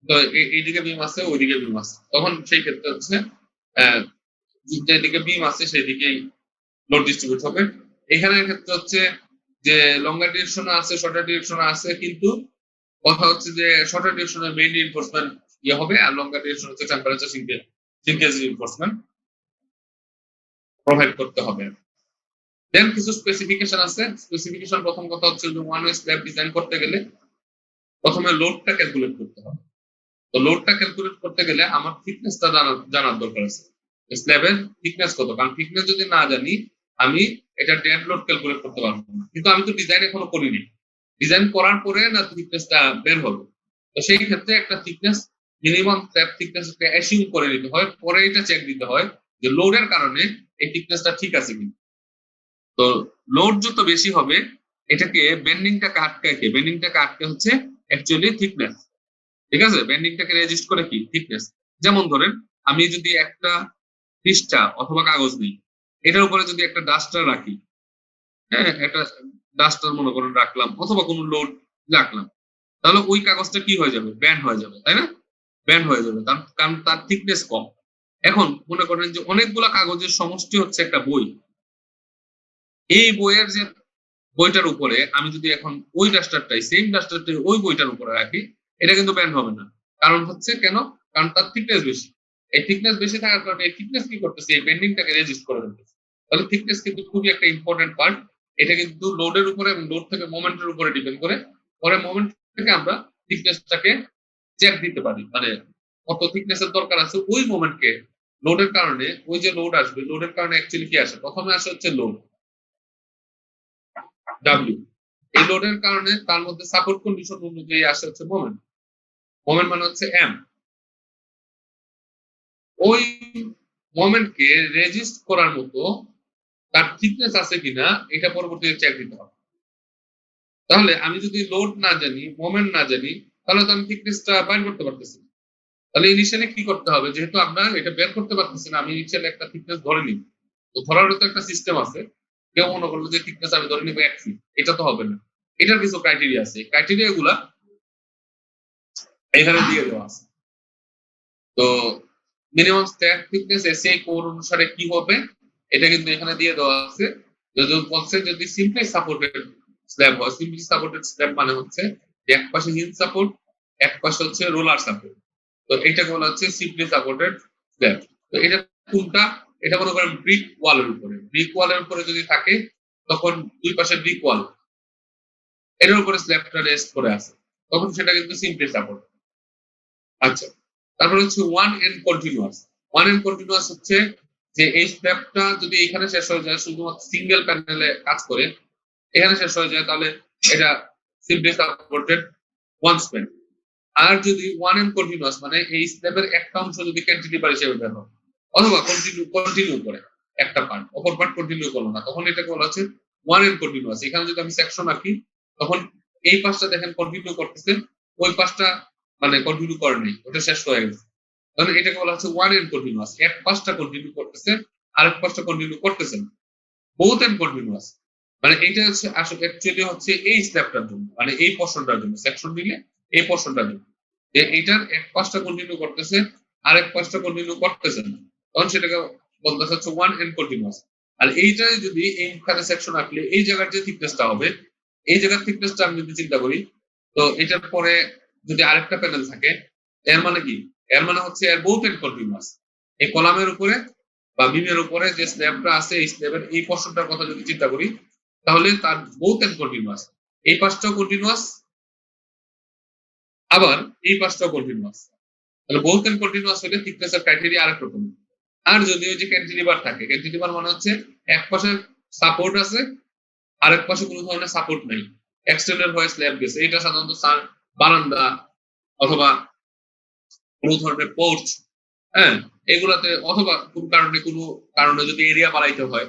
তো এইদিকে বিম আছে ওইদিকে বিম আছে, তখন সেই ক্ষেত্রে হচ্ছে যেদিকে বিম আছে সেদিকেই লোড ডিস্ট্রিবিউট হবে। এখানের ক্ষেত্রে হচ্ছে যে লঙ্গার ডিরেকশন আছে, শর্টার ডিরেকশন আছে, কিন্তু কথা হচ্ছে যে শর্টার ডিরেকশনের মেইন রিইনফোর্সমেন্ট ইয়ে হবে, আর লঙ্গার ডিরেকশন হচ্ছে টেম্পারেচার সিঙ্কেজ রিইনফোর্সমেন্ট প্রোভাইড করতে হবে। দেন কিছু স্পেসিফিকেশন আছে। স্পেসিফিকেশন প্রথম কথা হচ্ছে যে ওয়ান ওয়ে স্ল্যাব ডিজাইন করতে গেলে প্রথমে লোডটা ক্যালকুলেট করতে হবে। তো লোডটা ক্যালকুলেট করতে গেলে আমার থিকনেসটা জানার দরকার আছে, স্ল্যাবের থিকনেস কত, কারণ থিকনেস যদি না জানি আমি এটা ডেড লোড ক্যালকুলেট করতে পারবো না। কিন্তু আমি তো ডিজাইন এখনো করিনি, ডিজাইন করার পরে না থিকনেসটা বের হবে। তো সেই ক্ষেত্রে একটা thickness, minimum slab thickness assume করে নিতে হয়, পরে এটা চেক দিতে হয় যে লোডের কারণে এই থিকনেসটা ঠিক আছে কিনা। তো লোড যত বেশি হবে, এটাকে বেন্ডিংটাকে আটকে হচ্ছে অ্যাকচুয়ালি থিকনেস, ঠিক আছে। বেন্ডিংটাকে রেজিস্ট করে কি, থিকনেস। যেমন ধরেন আমি যদি একটা পৃষ্ঠা অথবা কাগজ নিই, এটার উপরে যদি একটা ডাস্টার রাখি, হ্যাঁ একটা ডাস্টার মনে করেন রাখলাম, অথবা কোনো লোড রাখলাম, তাহলে ওই কাগজটা কি হয়ে যাবে, ব্যান্ড হয়ে যাবে, তাই না? ব্যান্ড হয়ে যাবে, কারণ তার থিকনেস কম। এখন মনে করেন যে অনেকগুলা কাগজের সমষ্টি হচ্ছে একটা বই, এই বইয়ের যে বইটার উপরে আমি যদি এখন ওই ডাস্টারটাই, সেম ডাস্টারটাই ওই বইটার উপরে রাখি, এটা কিন্তু ব্যান্ড হবে না। কারণ হচ্ছে কেন, কারণ তার থিকনেস বেশি। এই থিকনেস বেশি থাকার কারণে এই থিকনেস কি করতেছে, এই বেন্ডিংটাকে রেজিস্ট করে ফেলতেছে। তাহলে থিকনেস কিন্তু খুবই একটা ইম্পর্টেন্ট পার্ট। এটা কিন্তু লোডের উপরে এবং লোড থেকে মোমেন্টের উপরে ডিপেন্ড করে। পরে মোমেন্ট থেকে আমরা থিকনেসটাকে চেক দিতে পারি, মানে কত থিকনেসের দরকার আছে ওই মোমেন্টকে। লোডের কারণে ওই যে লোড আসবে, লোডের কারণে অ্যাকচুয়ালি কি আসে, প্রথমে আসে হচ্ছে লোড ডাব্লিউ। এই লোডের কারণে তার মধ্যে সাপোর্ট কন্ডিশন অনুযায়ী আসে হচ্ছে মোমেন্ট। মোমেন্ট মানে হচ্ছে এম। ওই মোমেন্টকে রেজিস্ট করার মতো তার থিকনেস আছে কিনা এটা পরবর্তীতে চেক দিতে হবে। তাহলে আমি যদি লোড না জানি, মোমেন্ট না জানি, তাহলে তো আমি থিকনেসটা বাইর করতে পারতেছি না। তাহলে ইনিশিয়ালি কি করতে হবে, যেহেতু আমরা এটা বের করতে পারতেছি না, আমি ইনিশিয়ালি একটা থিকনেস ধরে নিই। তো ধরারও তো একটা সিস্টেম আছে। কেউ মনে করলো যে থিকনেস আমি ধরে নিবো 1 ফিট, এটা তো হবে না। এটার কিছু ক্রাইটেরিয়া আছে, ক্রাইটেরিয়া গুলা এখানে দিয়ে দেওয়া আছে। তো minimum stack thickness SA code অনুসারে কি হবে, এটা কিন্তু এখানে দিয়ে দেওয়া আছে। যদি বলছে যদি সিম্পলি সাপোর্টেড স্ল্যাব হয়, সিম্পলি সাপোর্টেড স্ল্যাব মানে হচ্ছে এক পাশে হিঞ্জ সাপোর্ট, এক পাশে হচ্ছে রোলার সাপোর্ট। তো এটাকে বলা হচ্ছে সিম্পলি সাপোর্টেড স্ল্যাব। তো এটা কোনটা, এটা মনে করেন ব্রিক ওয়ালের উপরে, ব্রিক ওয়ালের উপরে যদি থাকে তখন দুই পাশে ব্রিক ওয়াল, এটার উপরে স্ল্যাবটা রেস্ট করে আছে, তখন সেটা কিন্তু সিম্পলি সাপোর্ট। আচ্ছা, তারপরে হচ্ছে one end continuous. One end continuous হচ্ছে যে এই স্টেপটা যদি এখানে শেষ হয়ে যায়, শুধুমাত্র সিঙ্গেল প্যানেলে কাজ করে এখানে শেষ হয়ে যায়, তাহলে এটা সিম্পলি সাপোর্টেড ওয়ান স্প্যান। আর যদি ওয়ান এন্ড কন্টিনিউয়াস মানে এই স্ল্যাবের একটা অংশ যদি ক্যান্টিলিভার হিসেবে বের হয় অথবা কন্টিনিউ করে একটা পার্ট অপর পার্ট কন্টিনিউ করলো না, তখন এটাকে বলা হচ্ছে ওয়ান এন্ড কন্টিনিউয়াস। এখানে যদি আমি সেকশন আঁকি তখন এই পাশটা দেখেন কন্টিনিউ করতেছে, ওই পাশটা মানে কন্টিনিউ করে নেই, ওটা শেষ হয়ে গেছে, তাহলে এটাকে বলা হচ্ছে ওয়ান এন্ড কন্টিনিউয়াস। এক পাশটা কন্টিনিউ করতেছে, আরেক পাশটা কন্টিনিউ করতেছে না, বোথ এন্ড কন্টিনিউয়াস। মানে এটা হচ্ছে আসলে অ্যাকচুয়ালি হচ্ছে এই স্টেপটার জন্য, মানে এই পোর্শনটার জন্য সেকশন দিলে এই পোর্শনটার জন্য যে এটার এক পাশটা কন্টিনিউ করতেছে আরেক পাশটা কন্টিনিউ করতেছে না, তখন সেটাকে বলতে হচ্ছে ওয়ান এন্ড কন্টিনিউয়াস। আর এইটাই যদি এইখানে সেকশন আঁকলে এই জায়গার যে থিকনেসটা হবে, এই জায়গার থিকনেসটা আমি যদি চিন্তা করি, তো এটার পরে যদি আরেকটা প্যানেল থাকে, এর মানে কি, এর মানে হচ্ছে এর বোথ এন্ড কন্টিনিউয়াস। এই কলামের উপরে বা বিমের উপরে যে স্ল্যাবটা আছে এই স্ল্যাবের এই পোর্শনটার কথা যদি চিন্তা করি, তাহলে তার বোথ এন্ড কন্টিনিউয়াস, এই পাশটাও কন্টিনিউয়াস আবার এই পাশটাও কন্টিনিউয়াস। তাহলে বোথ এন্ড কন্টিনিউয়াস হলে থিকনেসের ক্রাইটেরিয়া আরেক রকম। আর যদি ওই যে ক্যান্টিলিভার থাকে, ক্যান্টিলিভার মানে হচ্ছে এক পাশে সাপোর্ট আছে আরেক পাশে কোনো ধরনের সাপোর্ট নাই, এক্সটেন্ডেড হয়ে স্ল্যাব গেছে, এটা সাধারণত বারান্দা অথবা কোনো ধরনের পোর্চ, হ্যাঁ, এগুলাতে অথবা কোনো কারণে যদি এরিয়া বাড়াইতে হয়,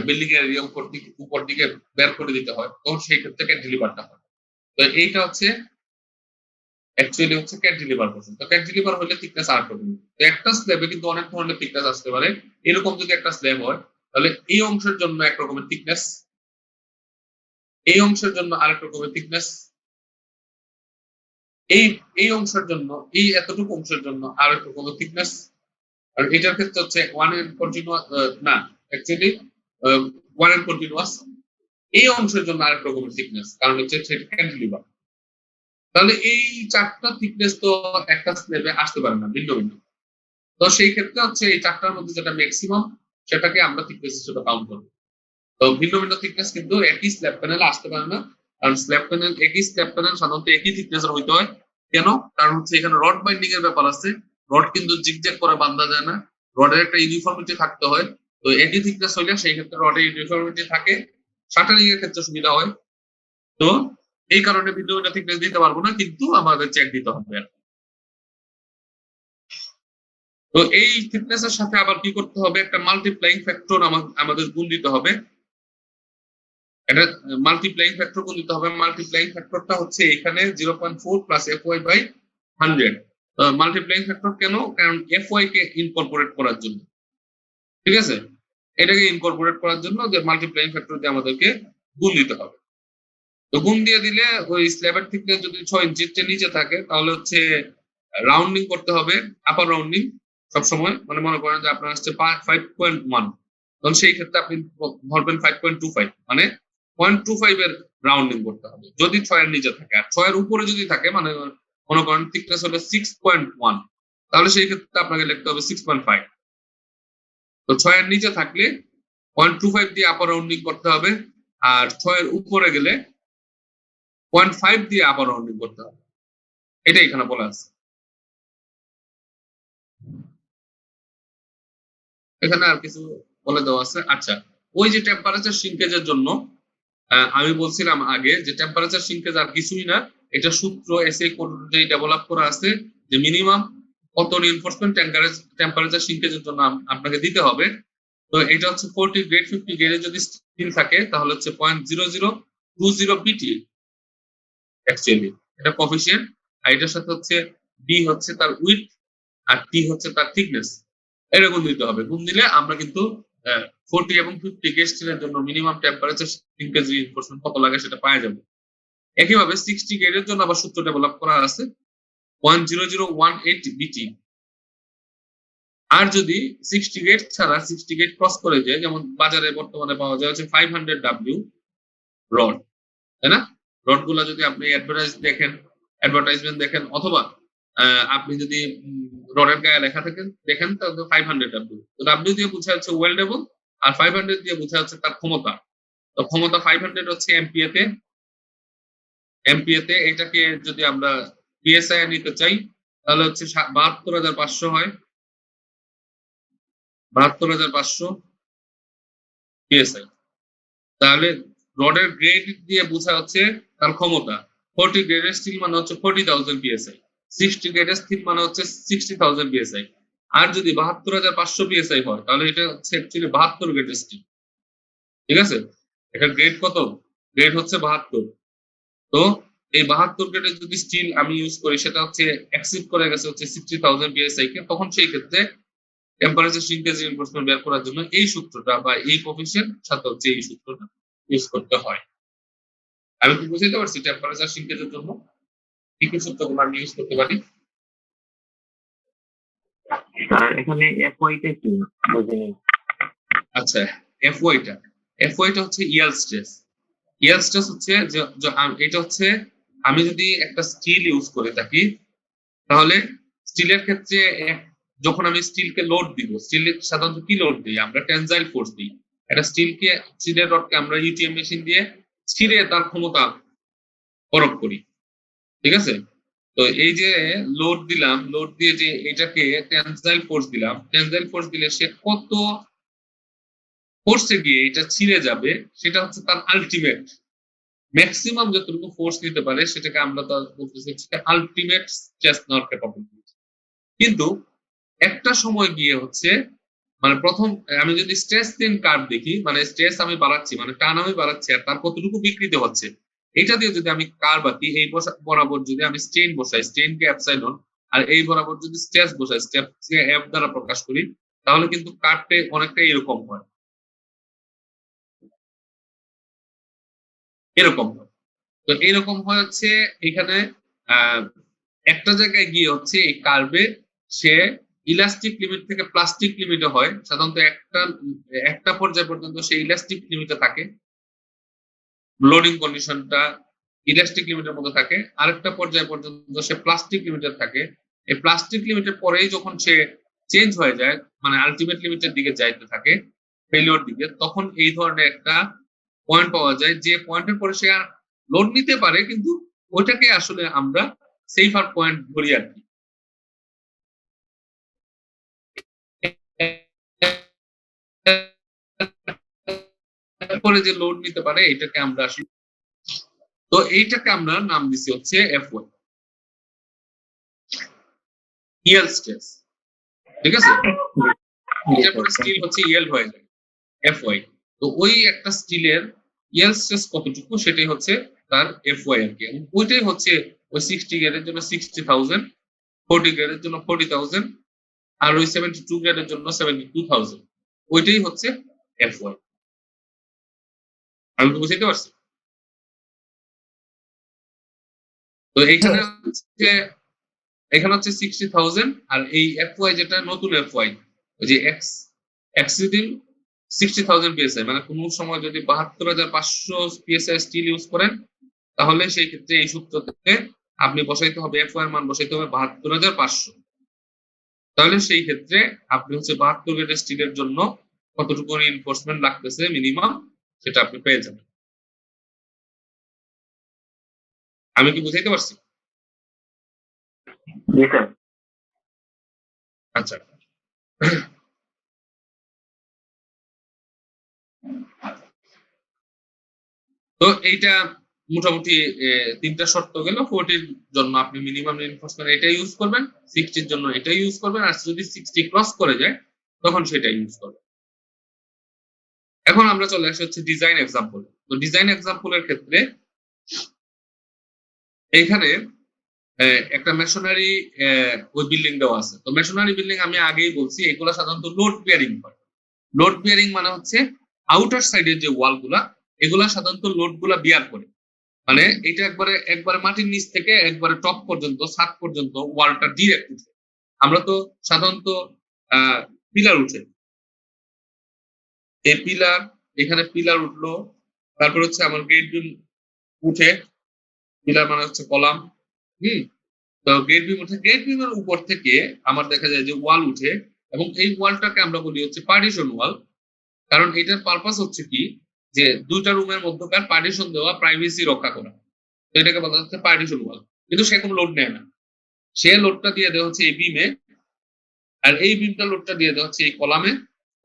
বিল্ডিং এর এরিয়া উপর দিকে বের করে দিতে হয়, তখন সেই ক্ষেত্রে ক্যান্টিলিভারটা হয়। তো এইটা হচ্ছে অ্যাকচুয়ালি হচ্ছে ক্যান্টিলিভার পোর্শন। তো ক্যান্টিলিভার হলে থিকনেস আর কত, তো একটা স্ল্যাবে কিন্তু অনেক ধরনের থিকনেস আসতে পারে। এরকম যদি একটা স্ল্যাব হয় তাহলে এই অংশের জন্য এক রকমের থিকনেস, এই অংশের জন্য আরেক রকমের থিকনেস, এই এই অংশের জন্য এই এতটুকু অংশের জন্য আরেক রকমের থিকনেস। আর এটার ক্ষেত্রে হচ্ছে ওয়ান এন্ড কন্টিনিউয়াস, না অ্যাকচুয়ালি ওয়ান এন্ড কন্টিনিউয়াস, এই অংশের জন্য আরেক রকমের থিকনেস, কারণ হচ্ছে সেটা ক্যান্টিলিভার। তাহলে এই চারটা থিকনেস তো একটা স্ল্যাবে আসতে পারে না, ভিন্ন ভিন্ন। তো সেই ক্ষেত্রে হচ্ছে এই চারটার মধ্যে যেটা ম্যাক্সিমাম সেটাকে আমরা থিকনেস হিসেবে কাউন্ট করব। তো ভিন্ন ভিন্ন থিকনেস কিন্তু একই স্ল্যাব প্যানেলে আসতে পারে না, কারণ একই স্ল্যাব প্যানেল সাধারণত একই থিকনেসের হইতে হয়। কেন? কারণ হচ্ছে এখানে রড বাইন্ডিং এর ব্যাপার আছে, রড কিন্তু জিগজ্যাগ করে বাঁধা যায় না, রডের একটা ইউনিফর্মিটি থাকতে হয়। তো একই থিকনেস হইলে সেই ক্ষেত্রে রডের ইউনিফর্মিটি থাকে, শাটারিং এর ক্ষেত্রে সুবিধা হয়। তো এই কারণে ভিন্ন ভিন্ন থিকনেস দিতে পারবো না, কিন্তু আমাদের চেক দিতে হবে। তো এই থিকনেস এর সাথে আবার কি করতে হবে, একটা মাল্টিপ্লাইং ফ্যাক্টর আমাদের গুণ দিতে হবে। এটা মাল্টিপ্লাইং ফ্যাক্টর গুণ দিতে হবে। মাল্টিপ্লাইং ফ্যাক্টরটা হচ্ছে এখানে 0.4 plus FY by 100। Multiplying factor কেন? কারণ FY কে ইনকর্পোরেট করার জন্য, ঠিক আছে, এটাকে ইনকর্পোরেট করার জন্য যে মাল্টিপ্লাইং ফ্যাক্টর দিয়ে আমাদেরকে গুণ দিতে হবে। তো গুণ দিয়ে দিলে ওই স্ল্যাবের থিকনেস যদি 6 ইঞ্চির চেয়ে নিচে থাকে তাহলে হচ্ছে রাউন্ডিং করতে হবে, আপার রাউন্ডিং সবসময়, মানে মনে করেন যে আপনার আসছে 5.1, তখন সেই ক্ষেত্রে আপনি ধরবেন 5.25, মানে 0.25 এর রাউন্ডিং করতে হবে যদি 6 এর নিচে থাকে। আর 6 এর উপরে যদি থাকে, মানে মনে করেন থিকনেস হলো 6.1, তাহলে সেই ক্ষেত্রে আপনাকে লিখতে হবে 6.5। তো 6 এর নিচে থাকলে 0.25 দিয়ে আপার রাউন্ডিং করতে হবে, আর 6 এর উপরে গেলে 0.5 দিয়ে আপার রাউন্ডিং করতে হবে, এটা এখানে বলা আছে। এখানে আর কিছু বলে দেওয়া আছে। আচ্ছা, ওই যে টেম্পারেচার সিঙ্কেজের জন্য আমি বলছিলাম আগে যে টেম্পারেচার সিঙ্কেজ আর কিছুই না, এটা সূত্র এসএ কোড অনুযায়ী ডেভেলপ করা আছে যে মিনিমাম কত রিইনফোর্সমেন্ট টেম্পারেচার সিঙ্কেজের জন্য আপনাকে দিতে হবে। তো এটা হচ্ছে 40 গ্রেড 50 গ্রেডে যদি স্টিল থাকে তাহলে হচ্ছে 0.0020 পিটি অ্যাকচুয়ালি এটা কোফিশিয়েন্ট। আর এটার সাথে হচ্ছে ডি হচ্ছে তার উইডথ আর টি হচ্ছে তার থিকনেস, এটা গুণ দিতে হবে। গুণ দিলে আমরা কিন্তু 40 এবং 50 গ্রেড স্টিলের জন্য মিনিমাম টেম্পারেচার সিঙ্কেজ রিইনফোর্সমেন্ট কত লাগে সেটা পাওয়া যাবে। একইভাবে 60 গ্রেডের জন্য আবার সূত্র ডেভেলপ করা আছে 0.0018 বিটি। আর যদি 60 গ্রেড ছাড়া 60 গ্রেড ক্রস করে যায়, যেমন বাজারে বর্তমানে পাওয়া যায় হচ্ছে 500W রড, তাই না? রড গুলা যদি আপনি অ্যাডভার্টাইজমেন্ট দেখেন অথবা আপনি যদি রডের গায়ে লেখা দেখেন তাহলে 500W, তো W দিয়ে বোঝা যাচ্ছে ওয়েল্ডেবল আর 500 দিয়ে বোঝা যাচ্ছে তার ক্ষমতা। তো ক্ষমতা 500 হচ্ছে এমপিএতে, এটাকে যদি আমরা পিএসআই নিতে চাই তাহলে হচ্ছে 72,500 হয়, 72,500 পিএসআই। তাহলে রডের গ্রেড দিয়ে বোঝা হচ্ছে তার ক্ষমতা, 40 গ্রেডের স্টিল মানে হচ্ছে 40,000 পিএসআই, 60 গ্রেডের স্টিল মানে হচ্ছে 60,000 পিএসআই। আর যদি 72,500 পিএসআই হয় তাহলে এটা হচ্ছে অ্যাকচুয়ালি 72 গ্রেডের স্টিল। ঠিক আছে, এটার গ্রেড কত? গ্রেড হচ্ছে 72। তো এই 72 গ্রেডের যদি স্টিল আমি ইউজ করি সেটা হচ্ছে এক্সিড করে গেছে হচ্ছে 60,000 পিএসআই কে, তখন সেই ক্ষেত্রে টেম্পারেচার শ্রিঙ্কেজ রিইনফোর্সমেন্ট বের করার জন্য এই সূত্রটা বা এই কোফিশিয়েন্ট সাথে হচ্ছে এই সূত্রটা ইউজ করতে হয়। আমি কি বুঝাইতে পারছি টেম্পারেচার শ্রিঙ্কেজের জন্য কি কি সূত্রগুলো আমি ইউজ করতে পারি? স্যার এখানে এফওয়াইটা কি বুঝিনি। আচ্ছা, এফওয়াইটা এফওয়াইটা হচ্ছে ইয়াল স্ট্রেস। ইয়াল স্ট্রেস হচ্ছে এটা হচ্ছে আমি যদি একটা স্টিল ইউজ করে থাকি তাহলে স্টিলের ক্ষেত্রে যখন আমি স্টিলকে লোড দিব, স্টিল সাধারণত কি লোড দিই? আমরা টেনজাইল ফোর্স দিই। একটা স্টিলের রডকে আমরা ইউটিএম মেশিন দিয়ে ছিঁড়ে তার ক্ষমতা প্রয়োগ করি। ঠিক আছে, তো এই যে লোড দিলাম, লোড দিয়ে যে এটাকে টেনজাইল ফোর্স দিলাম, টেনজাইল ফোর্স দিলে সে কত ফোর্সে গিয়ে এটা ছিঁড়ে যাবে সেটা হচ্ছে তার আলটিমেট ম্যাক্সিমাম যতটুকু ফোর্স নিতে পারে সেটাকে আমরা তো বলতেছি আলটিমেট স্ট্রেস নেওয়ার ক্যাপাবিলিটি। কিন্তু একটা সময় গিয়ে হচ্ছে মানে প্রথম আমি যদি স্ট্রেস তিন কার্ভ দেখি, মানে স্ট্রেস আমি বাড়াচ্ছি মানে টান আমি বাড়াচ্ছি আর তার কতটুকু বিকৃতি হচ্ছে এটা দিয়ে যদি আমি কার্ভ আঁকি, এই বরাবর যদি আমি স্ট্রেন বসাই, স্ট্রেনকে এপসাইলন, আর এই বরাবর যদি স্ট্রেস বসাই, স্ট্রেসকে এফ দ্বারা প্রকাশ করি, তাহলে কিন্তু কার্ভটা অনেকটা এরকম হয়, এরকম হয়। তো এরকম হচ্ছে এখানে আহ একটা জায়গায় গিয়ে হচ্ছে এই কার্ভে সে ইলাস্টিক লিমিট থেকে প্লাস্টিক লিমিটে হয়, সাধারণত একটা পর্যায় পর্যন্ত সে ইলাস্টিক লিমিটে থাকে, লোডিং কন্ডিশনটা ইলাস্টিক লিমিটের মধ্যে থাকে, আরেকটা পর্যায় পর্যন্ত সে প্লাস্টিক লিমিটে থাকে। এই প্লাস্টিক লিমিটের পরেই যখন সে চেঞ্জ হয়ে যায় মানে আলটিমেট লিমিটের দিকে যাইতে থাকে, ফেলিওর দিকে, তখন এই ধরনের একটা পয়েন্ট পাওয়া যায় যে পয়েন্টের পরে সে লোড নিতে পারে, কিন্তু ওইটাকে আসলে আমরা সেফার পয়েন্ট ধরি আর কি। পরে যে লোড নিতে পারে এটাকে আমরা আসলে, তো এইটাকে আমরা নাম দিছি হচ্ছে এফওয়াই, ইয়েল স্ট্রেস। ঠিক আছে, এরপরে স্টিল হচ্ছে ইয়েল হয়ে যায় এফওয়াই। তো ওই একটা স্টিলের ইয়েল স্ট্রেস কতটুকু সেটাই হচ্ছে তার এফওয়াই আর কি। ওইটাই হচ্ছে ওই 60 গ্রেডের জন্য 60,000, 40 গ্রেডের জন্য 40,000, আর ওই 72 গ্রেডের জন্য 72,000, ওইটাই হচ্ছে এফওয়াই। আমি তো বুঝতে পারছি। তো এখানে হচ্ছে 60,000, আর এই এফওয়াই যেটা নতুন এফওয়াই, ওই যে এক্সিডিং 60,000 পিএসআই, মানে কোন সময় যদি 72,500 পিএসআই স্টিল ইউজ করেন তাহলে সেই ক্ষেত্রে এই সূত্রতে আপনি বসাইতে হবে, এফওয়াই এর মান বসাইতে হবে 72,500। তাহলে সেই ক্ষেত্রে আপনি হচ্ছে 72 গ্রেডের স্টিলের জন্য কতটুকু রিইনফোর্সমেন্ট লাগতেছে মিনিমাম সেটা আপনি পেয়ে যাবেন। আমি কি বুঝাইতে পারছি? আচ্ছা, তো এইটা মোটামুটি তিনটা শর্ত গেল। 40 জন্য আপনি মিনিমাম রিইনফোর্সমেন্ট এটা ইউজ করবেন, 60 জন্য এটা ইউজ করবেন, আর যদি 60 ক্রস করে যায় তখন সেটা ইউজ করবেন। এখন আমরা চলে আসি হচ্ছে ডিজাইন এক্সাম্পল। তো ডিজাইন এক্সাম্পলের ক্ষেত্রে এইখানে একটা মেশনারি ওই বিল্ডিং দেওয়া আছে। তো মেশনারি বিল্ডিং আমি আগেই বলছি এগুলো সাধারণত লোড বিয়ারিং হয়। লোড বিয়ারিং মানে হচ্ছে আউটার সাইডের যে ওয়াল গুলা, এগুলা সাধারণত লোড গুলা বিয়ার করে, মানে এটা একবারে মাটির নিচ থেকে একবারে টপ পর্যন্ত, ছাদ পর্যন্ত ওয়ালটা ডিরেক্ট উঠে। আমরা তো সাধারণত পিলার উঠে, এই পিলার, এখানে পিলার উঠলো, তারপর হচ্ছে আমার গেট বিম উঠে, পিলার মানে হচ্ছে কলাম। তো গেট বিম উঠে, গেট বিমের উপর থেকে আমার দেখা যায় যে ওয়াল উঠে, এবং এই ওয়ালটাকে আমরা বলি হচ্ছে পার্টিশন ওয়াল। কারণ এটার পারপাস হচ্ছে কি, যে দুইটা রুমের মধ্যকার পার্টিশন দেওয়া, প্রাইভেসি রক্ষা করা। তো এটাকে বলা হচ্ছে পার্টিশন ওয়াল। কিন্তু সে কোনো লোড নেয় না, সে লোডটা দিয়ে দেওয়া হচ্ছে এই বিমে, আর এই বিমটা লোডটা দিয়ে দেওয়া হচ্ছে এই কলামে,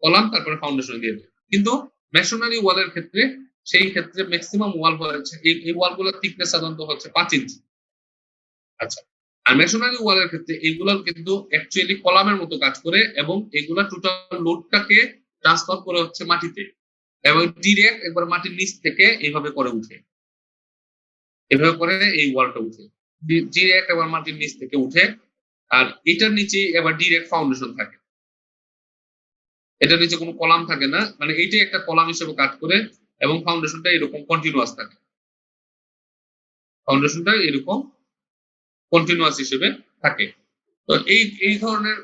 কলাম তারপরে ফাউন্ডেশন দিয়ে দেয়। কিন্তু মেশনারি ওয়ালের ক্ষেত্রে সেই ক্ষেত্রে ম্যাক্সিমাম ওয়াল হচ্ছে এই ওয়ালগুলোর থিকনেস সাধারণত হচ্ছে 5 ইঞ্চি। আচ্ছা, আর মেশনারি ওয়ালের ক্ষেত্রে এইগুলো কিন্তু অ্যাকচুয়ালি কলামের মতো কাজ করে এবং এগুলা টোটাল লোডটাকে ট্রান্সফার করে হচ্ছে মাটিতে এবং ডিরেক্ট একবার মাটির নিচ থেকে এইভাবে করে উঠে, এভাবে করে এই ওয়ালটা উঠে ডিরেক্ট একবার মাটির নিচ থেকে উঠে। আর এটার নিচে এবার ডিরেক্ট ফাউন্ডেশন থাকে, এটার নিচে কোনো কলাম থাকে না, মানে এইটাই একটা কলাম হিসেবে কাজ করে এবং ফাউন্ডেশনটা এরকম কন্টিনিউয়াস থাকে, ফাউন্ডেশনটা এরকম কন্টিনিউয়াস হিসেবে থাকে। তো এই ধরনের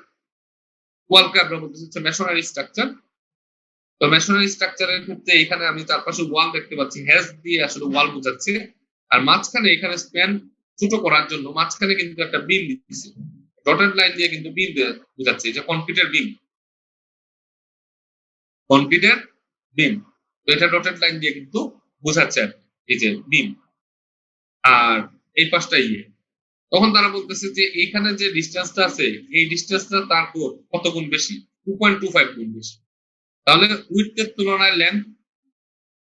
ওয়ালকে আমরা বলতে হচ্ছে মেশনারি স্ট্রাকচার। তো মেশনারি স্ট্রাকচারের ক্ষেত্রে এখানে আমি চারপাশে ওয়াল দেখতে পাচ্ছি, হ্যাজ দিয়ে আসলে ওয়াল বোঝাচ্ছে। আর মাঝখানে এখানে স্প্যান ছোট করার জন্য মাঝখানে কিন্তু একটা বিম দিচ্ছে, ডটেড লাইন দিয়ে কিন্তু বিম বোঝাচ্ছে, যে কনক্রিটের বিম, কনক্রিটের বিম। তো এটা ডটেড লাইন দিয়ে কিন্তু বোঝাচ্ছে এই যে বিম। আর এই পাশটা তখন তারা বলতেছে যে এখানে যে ডিসটেন্সটা আছে এই ডিসটেন্সটা তার কত গুণ বেশি, 2.25 গুণ বেশি। তাহলে উইডথের তুলনায় লেন্থ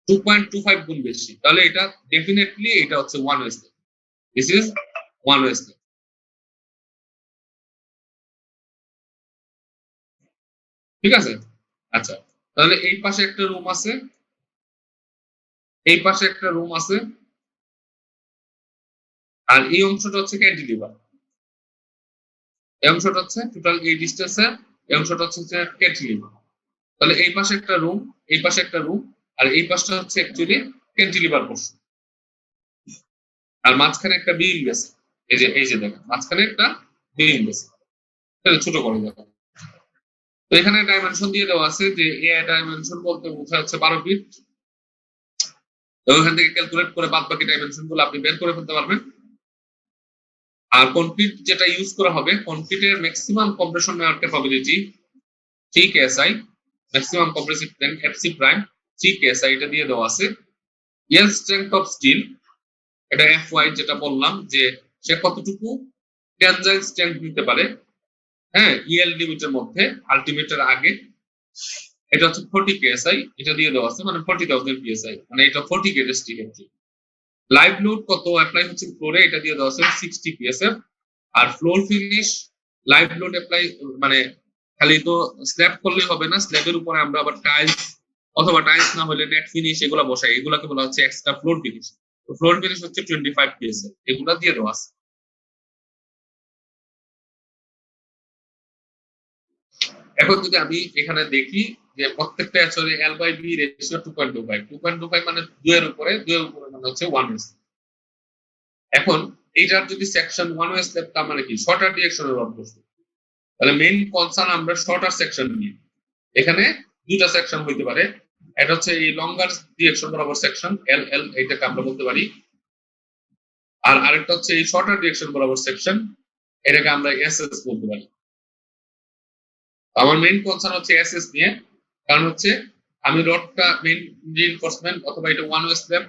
2.25 গুণ বেশি, তাহলে এটা ডেফিনেটলি এটা হচ্ছে one way step, this is one way step. ঠিক আছে? আচ্ছা, তাহলে এই পাশে একটা রুম আছে, এই পাশে একটা রুম আছে, আর এই অংশটা হচ্ছে ক্যান্টিলিভার, এই অংশটা হচ্ছে টোটাল এই ডিসটেন্সের, এই অংশটা হচ্ছে ক্যান্টিলিভার। তাহলে এই পাশে একটা রুম, এই পাশে একটা রুম, আর এই পাশটা হচ্ছে অ্যাকচুয়ালি ক্যান্টিলিভার পোর্শন। আর মাঝখানে একটা বিম গেছে, এই যে দেখেন মাঝখানে একটা বিম গেছে, ছোট করে দেখো। তো এখানে ডাইমেনশন দিয়ে দেওয়া আছে যে এ ডাইমেনশন বলতে বোঝা যাচ্ছে 12 ফিট। তো ওখান থেকে ক্যালকুলেট করে বাদ বাকি ডাইমেনশন গুলো আপনি বের করে ফেলতে পারবেন। আর কনক্রিট যেটা ইউজ করা হবে, কনক্রিটের ম্যাক্সিমাম কম্প্রেশন নেওয়ার capability 3 KSI, maximum compressive strength FC prime 3 KSI, এটা দিয়ে দেওয়া আছে। ইয়েল স্ট্রেংথ অফ স্টিল, এটা FY যেটা বললাম যে সে কতটুকু টেনজাইল স্ট্রেংথ নিতে পারে, হ্যাঁ, ইএল লিমিটের মধ্যে, আলটিমেটের আগে, এটা হচ্ছে 40 KSI, এটা দিয়ে দেওয়া আছে, মানে 40,000 PSI, মানে এটা 40 গ্রেড স্টিল। লাইভ লোড কত অ্যাপ্লাই হচ্ছে ফ্লোরে, এটা দিয়ে দেওয়া আছে 60 PSF। আর floor finish live load apply, মানে খালি তো স্ল্যাব করলে হবে না, স্ল্যাবের উপরে আমরা আবার টাইলস অথবা টাইলস না হলে নেট ফিনিশ এগুলো বসাই, এগুলোকে বলা হচ্ছে এক্সট্রা ফ্লোর ফিনিশ। তো ফ্লোর ফিনিশ হচ্ছে 25 PSF, এগুলো দিয়ে দেওয়া আছে। এখন যদি আমি এখানে দেখি যে প্রত্যেকটা actually L by B ratio 2.25 মানে 2 এর উপরে মানে হচ্ছে 1 ওয়ে। এখন এইটার যদি সেকশন 1 ওয়ে স্ল্যাব, তার মানে কি শর্টার ডিরেকশনের রড বসবে, তাহলে মেইন কনসার্ন আমরা শর্টার সেকশন নিয়ে, এখানে দুইটা সেকশন হইতে পারে, এটা হচ্ছে এই লঙ্গার ডিরেকশন বরাবর সেকশন এল এল, এইটাকে আমরা বলতে পারি। আর আরেকটা হচ্ছে এই শর্টার ডিরেকশন বরাবর সেকশন, এটাকে আমরা এসএস বলতে পারি। আমার মেইন কনসার্ন হচ্ছে এসএস নিয়ে, কারণ হচ্ছে আমি রডটা মেইন রিইনফোর্সমেন্ট অথবা এটা ওয়ান ওয়ে স্ল্যাব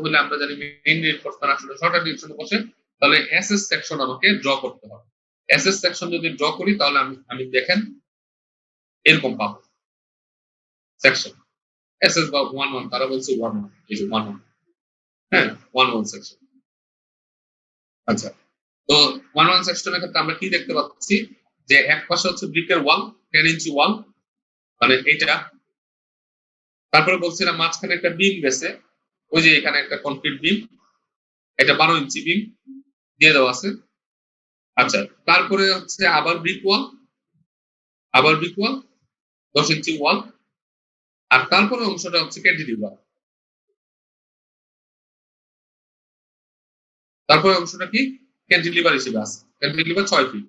হলে আমরা জানি মেইন রিইনফোর্সমেন্ট আসলে শর্টার ডিরেকশনে বসে, তাহলে এসএস সেকশন আমাকে ড্র করতে হবে। এসএস সেকশন যদি ড্র করি তাহলে আমি দেখেন এরকম পাবো সেকশন এসএস বা 1-1, তারা বলছে 1-1, এই যে 1-1, হ্যাঁ 1-1 সেকশন। আচ্ছা, তো 1-1 সেকশনের ক্ষেত্রে আমরা কি দেখতে পাচ্ছি যে এক পাশে হচ্ছে ব্রিকের ওয়াল 10 ইঞ্চি ওয়াল, মানে এইটা, তারপরে বলছিলাম মাঝখানে একটা বিম গেছে, ওই যে এখানে একটা কনক্রিট বিম, এটা 12 ইঞ্চি বিম দিয়ে দেওয়া আছে। আচ্ছা, তারপরে হচ্ছে আবার ব্রিক ওয়াল, 10 ইঞ্চি ওয়াল, আর তারপরে অংশটা হচ্ছে ক্যান্টিলিভার। তারপরে অংশটা কি ক্যান্টিলিভার হিসেবে আছে, ক্যান্টিলিভার 6 ফিট,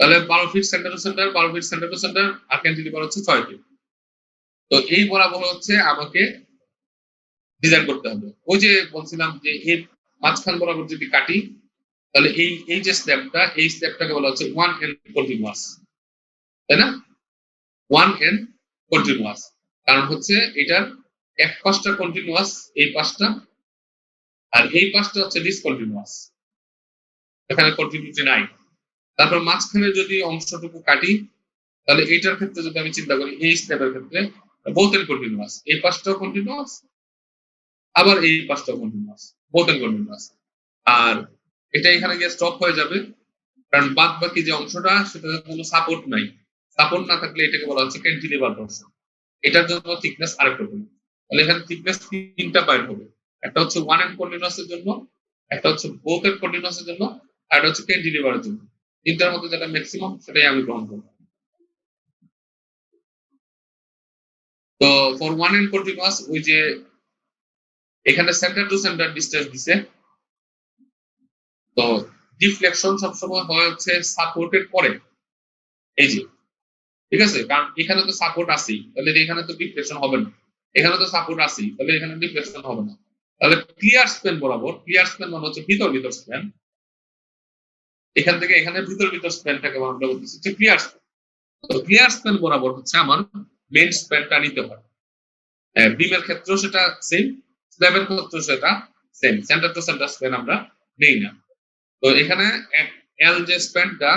তাহলে 12 feet centre to centre, 12 feet centre to centre, আর ক্যান্টিলিভার হচ্ছে 6 ফিট। তো এই বরাবর হচ্ছে আমাকে ডিজাইন করতে হবে। ওই যে বলছিলাম যে এই মাঝখান বরাবর যদি কাটি, তাহলে এই যে স্টেপটা, এই স্টেপটাকে বলা হচ্ছে 1 এন্ড কন্টিনিউয়াস, তাই না? 1 এন্ড কন্টিনিউয়াস, কারণ হচ্ছে এটার এক পাশটা কন্টিনিউয়াস, এই পাশটা, আর এই পাশটা হচ্ছে ডিসকন্টিনিউয়াস, এখানে কন্টিনিউটি নাই। তারপর মাঝখানে যদি অংশটুকু কাটি, তাহলে এইটার ক্ষেত্রে যদি আমি চিন্তা করি এই স্টেপের ক্ষেত্রে বোথ এন্ড কন্টিনিউয়াস, এই পাশটাও কন্টিনিউয়াস, আবার এই পাশটা কন্টিনিউয়াস, বোথ এন্ড কন্টিনিউয়াস। আর এটা এখানে গিয়ে স্টপ হয়ে যাবে, কারণ বাদ বাকি যে অংশটা সেটাতে কোনো সাপোর্ট নাই। সাপোর্ট না থাকলে এটাকে বলা হচ্ছে ক্যান্টিলিভার পোরশন। এটার জন্য থিকনেস আরেকটা হবে, তাহলে এখানে থিকনেস তিনটা পয়েন্ট হবে। একটা হচ্ছে ওয়ান এন্ড কন্টিনিউয়াসের জন্য, একটা হচ্ছে বোথ এন্ড কন্টিনিউয়াসের জন্য, আর একটা হচ্ছে ক্যান্টিলিভারের জন্য। তিনটার মধ্যে যেটা ম্যাক্সিমাম সেটাই আমি গ্রহণ করব। তো ফর ওয়ান এন্ড কন্টিনিউয়াস ওই যে এখানে সেন্টার টু সেন্টার ডিসটেন্স দিছে, তো ডিফ্লেকশন সবসময় হয় হচ্ছে সাপোর্টের পরে, এই যে, ঠিক আছে, কারণ এখানে তো সাপোর্ট আছেই, তাহলে এখানে তো ডিফ্লেকশন হবে না। এখানে তো সাপোর্ট আছেই, তাহলে এখানে ডিফ্লেকশন হবে না। তাহলে ক্লিয়ার স্প্যান বরাবর, ক্লিয়ার স্প্যান মানে হচ্ছে ভিতর ভিতর স্প্যান, এখান থেকে এখানে ভিতর ভিতর স্প্যানটাকে আমরা বলতেছি যে ক্লিয়ার স্প্যান। তো ক্লিয়ার স্প্যান বরাবর হচ্ছে আমার মেইন স্প্যানটা নিতে হয়। বিমের ক্ষেত্রেও সেটা সেম, স্ল্যাবের ক্ষেত্রেও সেটা same, centre to centre span আমরা নেই না। তো এখানে এল যে স্প্যানটা,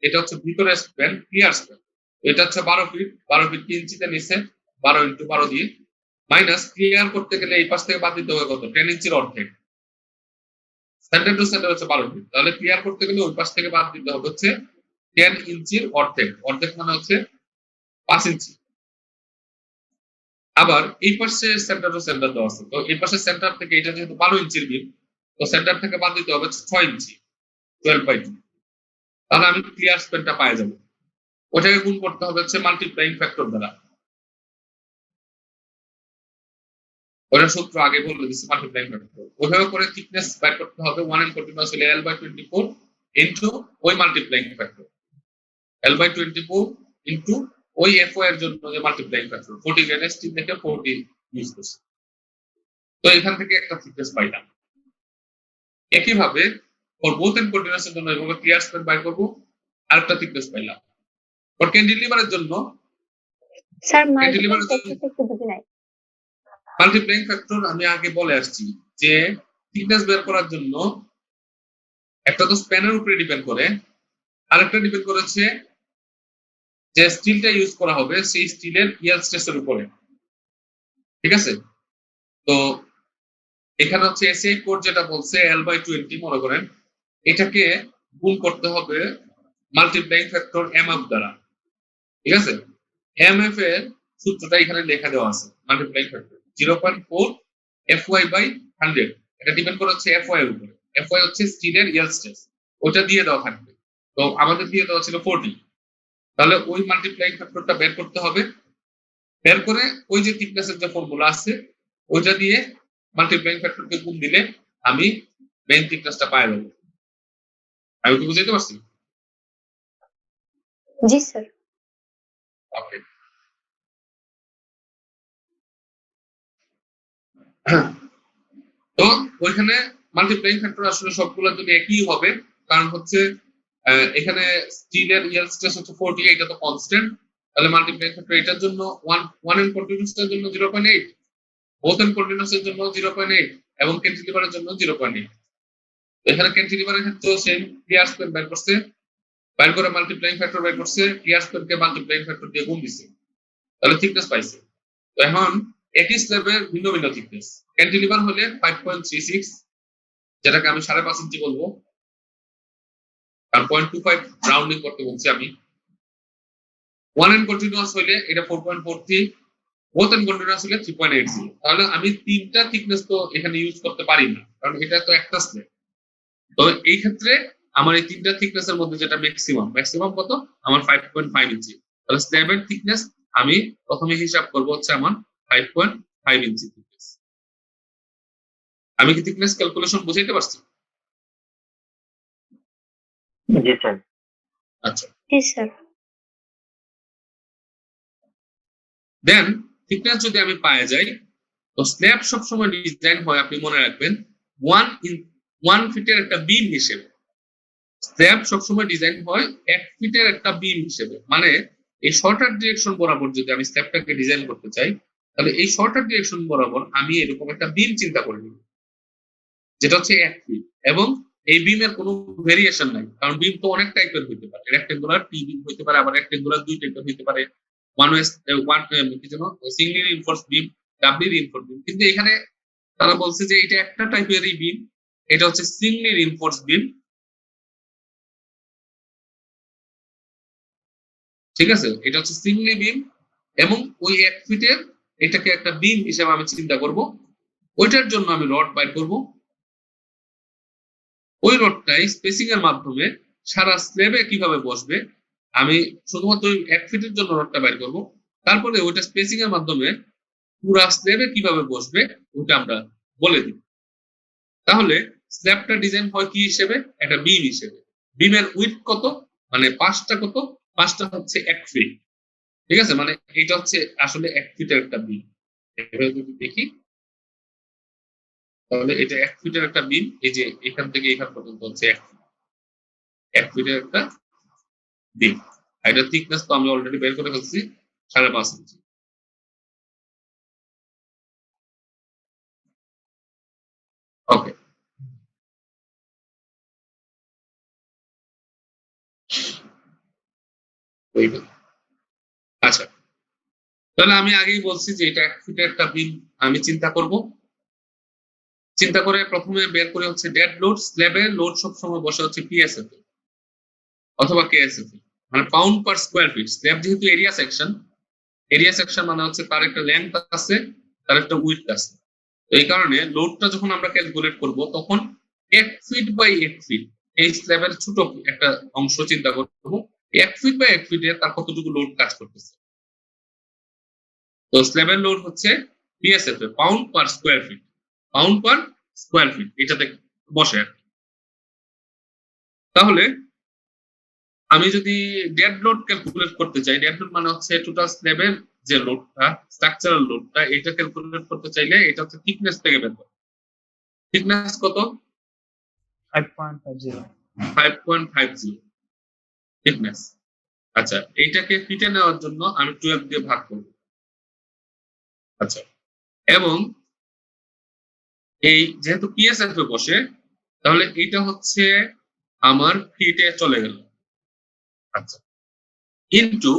এটা হচ্ছে ভিতরের স্প্যান, ক্লিয়ার স্প্যান। এটা হচ্ছে 12 ফিট, 12 ফিট 3 ইঞ্চিতে নিচে 12 × 12 দিয়ে, মাইনাস ক্লিয়ার করতে গেলে এই পাশ থেকে বাদ দিতে হবে কত, 10 ইঞ্চির অর্ধেক। সেন্টার টু সেন্টার হচ্ছে 12 ফিট, তাহলে ক্লিয়ার করতে গেলে ওই পাশ থেকে বাদ দিতে হবে হচ্ছে 10 ইঞ্চির অর্ধেক, অর্ধেক মানে হচ্ছে 5 ইঞ্চি। আবার এই পাশে সেন্টার টু সেন্টার দেওয়া আছে, তো এই পাশে সেন্টার থেকে এটা যেহেতু 12 ইঞ্চির বিম, তো সেন্টার থেকে বাদ দিতে হবে 6 ইঞ্চি, 12/2। তাহলে আমি ক্লিয়ার স্প্যানটা পাই যাবো। ওটাকে গুণ করতে হবে হচ্ছে মাল্টিপ্লাইং ফ্যাক্টর দ্বারা, ওটা সূত্র আগে বলে দিচ্ছি, মাল্টিপ্লাইং ফ্যাক্টর। ওইভাবে করে থিকনেস বের করতে হবে। 1 এন্ড কন্টিনিউয়াস হলে L/24 ইনটু ওই মাল্টিপ্লাইং ফ্যাক্টর, L/24 ইনটু ওই FO এর জন্য যে মাল্টিপ্লাইং ফ্যাক্টর 40 গ্রেড স্টিল থেকে 40 ইউজ করছে। তো এখান থেকে একটা থিকনেস পাইলাম। একইভাবে ফর বোথ এন্ড কন্টিনিউয়াস এর জন্য এভাবে ক্লিয়ার স্প্যান বের করব, আরেকটা থিকনেস পাইলাম। ফর ক্যান্টিলিভারের জন্য, স্যার মাল্টিপ্লাই ক্যান্টিলিভারের জন্য ফ্যাক্টরটা একটু বুঝি নাই। মাল্টিপ্লাইং ফ্যাক্টর আমি আগে বলে আসছি যে থিকনেস বের করার জন্য একটা তো স্প্যানের উপরে ডিপেন্ড করে, আরেকটা ডিপেন্ড করেছে যে স্টিলটা ইউজ করা হবে সেই স্টিলের ইয়ার স্ট্রেসের উপরে, ঠিক আছে। তো এখানে হচ্ছে এসআই কোড যেটা বলছে L/20 মনে করেন, এটাকে গুণ করতে হবে মাল্টিপ্লাইং ফ্যাক্টর MF দ্বারা, ঠিক আছে। MF এর সূত্রটা এখানে লেখা দেওয়া আছে, মাল্টিপ্লাইং ফ্যাক্টর 0.4 FY/100। এটা ডিপেন্ড করে হচ্ছে FY এর উপরে, FY হচ্ছে স্টিলের ইয়ার স্ট্রেস, ওটা দিয়ে দেওয়া থাকবে। তো আমাদের দিয়ে দেওয়া ছিল 40, তাহলে ওই মাল্টিপ্লাইং ফ্যাক্টরটা বের করতে হবে। বের করে ওই যে থিকনেসের যে ফর্মুলা আছে ওইটা দিয়ে মাল্টিপ্লাইং ফ্যাক্টরকে গুণ দিলে আমি মেইন থিকনেসটা পাই যাবো। আমি কি বুঝাইতে পারছি? জি স্যার। ওকে। তো ওইখানে মাল্টিপ্লাইং ফ্যাক্টর আসলে সবগুলোর জন্য একই হবে, কারণ হচ্ছে এখানে স্টিলের ইয়ার স্ট্রেস হচ্ছে 40, এটা তো কনস্ট্যান্ট। তাহলে মাল্টিপ্লাইং ফ্যাক্টর এটার জন্য 1 এন্ড কন্টিনিউয়াসের জন্য 0.8, বোথ এন্ড কন্টিনিউয়াসের জন্য 0.8 এবং ক্যান্টিলিভারের জন্য 0.8। এখানে ক্যান্টিলিভারের ক্ষেত্রে সেম ক্লিয়ার স্প্যান বের করছে, বের করে মাল্টিপ্লাইং ফ্যাক্টর বের করছে, ক্লিয়ার স্প্যানকে মাল্টিপ্লাইং ফ্যাক্টর দিয়ে গুণ দিছে, তাহলে থিকনেস পাইছে। তো এখন একই স্ল্যাবের ভিন্ন ভিন্ন থিকনেস, ক্যান্টিলিভার হলে 5.36, যেটাকে আমি 5.5 ইঞ্চি বলবো, আর 0.25 রাউন্ডিং করতে বলছি আমি। 1 এন্ড কন্টিনিউয়াস হলে এটা 4.43, বোথ এন্ড কন্টিনিউয়াস হলে 3.80। তাহলে আমি তিনটা থিকনেস তো এখানে ইউজ করতে পারি না, কারণ এটা তো একটা স্ল্যাব। তো এই ক্ষেত্রে আমার এই তিনটা থিকনেসের মধ্যে যেটা ম্যাক্সিমাম, ম্যাক্সিমাম কত, আমার 5.5 ইঞ্চি। তাহলে স্ল্যাবের থিকনেস আমি প্রথমে হিসাব করব হচ্ছে আমার 5.5 ইঞ্চি থিকনেস। আমি কি থিকনেস ক্যালকুলেশন বুঝাইতে পারছি? জি স্যার। আচ্ছা, জি স্যার। দেন থিকনেস যদি আমি পাওয়া যাই, তো স্ল্যাব সবসময় ডিজাইন হয়, আপনি মনে রাখবেন, 1 ফিটের একটা বিম হিসেবে। স্ল্যাব সবসময় ডিজাইন হয় 1 ফিটের একটা বিম হিসেবে, মানে এই শর্টার ডিরেকশন বরাবর যদি আমি স্ল্যাবটাকে ডিজাইন করতে চাই, তাহলে এই শর্টার ডিরেকশন বরাবর আমি এরকম একটা বিম চিন্তা করে নিব, যেটা হচ্ছে 1 ফিট, এবং এই বিমের কোনো ভেরিয়েশন নাই, কারণ বিম তো অনেক টাইপের হইতে পারে, রেক্টেঙ্গুলার টি বিম হইতে পারে, আবার রেক্টেঙ্গুলার 2 টাইপের হইতে পারে, ওয়ান কি যেন সিঙ্গেল রিইনফোর্স বিম, ডাবলি রিইনফোর্স বিম। কিন্তু এখানে তারা বলছে যে এটা একটা টাইপেরই বিম, এটা হচ্ছে সিংলি রিইনফোর্স বিম। ঠিক আছে, এটা হচ্ছে সিংলি বিম এবং ওই 1 ফিটের এটাকে একটা বিম হিসেবে আমি চিন্তা করব। ওইটার জন্য আমি রড বাইর করব। ওই রডটাই স্পেসিং এর মাধ্যমে সারা স্ল্যাবে কিভাবে বসবে, আমি শুধুমাত্র ওই 1 ফিটের জন্য রডটা বাইর করব। তারপরে ওইটা স্পেসিং এর মাধ্যমে পুরা স্ল্যাবে কিভাবে বসবে ওটা আমরা বলে দিব। তাহলে স্ল্যাবটা ডিজাইন হয় কি হিসেবে, একটা বিম হিসেবে। বিমের উইডথ কত, মানে পাঁচটা কত, পাঁচটা হচ্ছে 1 ফিট। ঠিক আছে, মানে এটা হচ্ছে আসলে 1 ফিটের একটা বিম। এভাবে যদি দেখি তাহলে এটা 1 ফিটের একটা বিম। এই যে এখান থেকে এখান পর্যন্ত হচ্ছে 1 ফিটের একটা বিম। আর এটা থিকনেস তো আমি অলরেডি বের করে ফেলছি 5.5 ইঞ্চি। ওকে, আচ্ছা, তাহলে আমি আগেই বলছি যে এটা 1 ফিটের একটা বিম আমি চিন্তা করব। চিন্তা করে প্রথমে বের করে হচ্ছে ডেড লোড। স্ল্যাবের লোড সবসময় বসে হচ্ছে পিএসএফ অথবা কেএসএফ, মানে pound per square feet. Slab যেহেতু এরিয়া সেকশন, এরিয়া সেকশন মানে হচ্ছে তার একটা লেন্থ আছে, তার একটা উইডথ আছে। তো এই কারণে লোডটা যখন আমরা ক্যালকুলেট করব তখন 1 ফিট বাই 1 ফিট, এই স্ল্যাবের ছোট একটা অংশ চিন্তা করব, 1 ফিট বাই 1 ফিটে তার কতটুকু লোড কাজ করতেছে। তো স্ল্যাবের লোড হচ্ছে পিএসএফ এ pound per square feet, pound per square feet এটাতে বসে। তাহলে আমি যদি ডেড লোড ক্যালকুলেট করতে চাই, ডেড লোড মানে হচ্ছে টোটাল স্ল্যাবের যে লোডটা, স্ট্রাকচারাল লোডটা, এটা ক্যালকুলেট করতে চাইলে এটা হচ্ছে থিকনেস থেকে বের করব। থিকনেস কত? 5.50। 5.50 থিকনেস। আচ্ছা, এইটাকে ফিটে নেওয়ার জন্য আমি 12 দিয়ে ভাগ করব। আচ্ছা, এবং এই যেহেতু পিএসএফ এ বসে, তাহলে এটা হচ্ছে আমার ফিটে চলে গেল। আচ্ছা, কিন্তু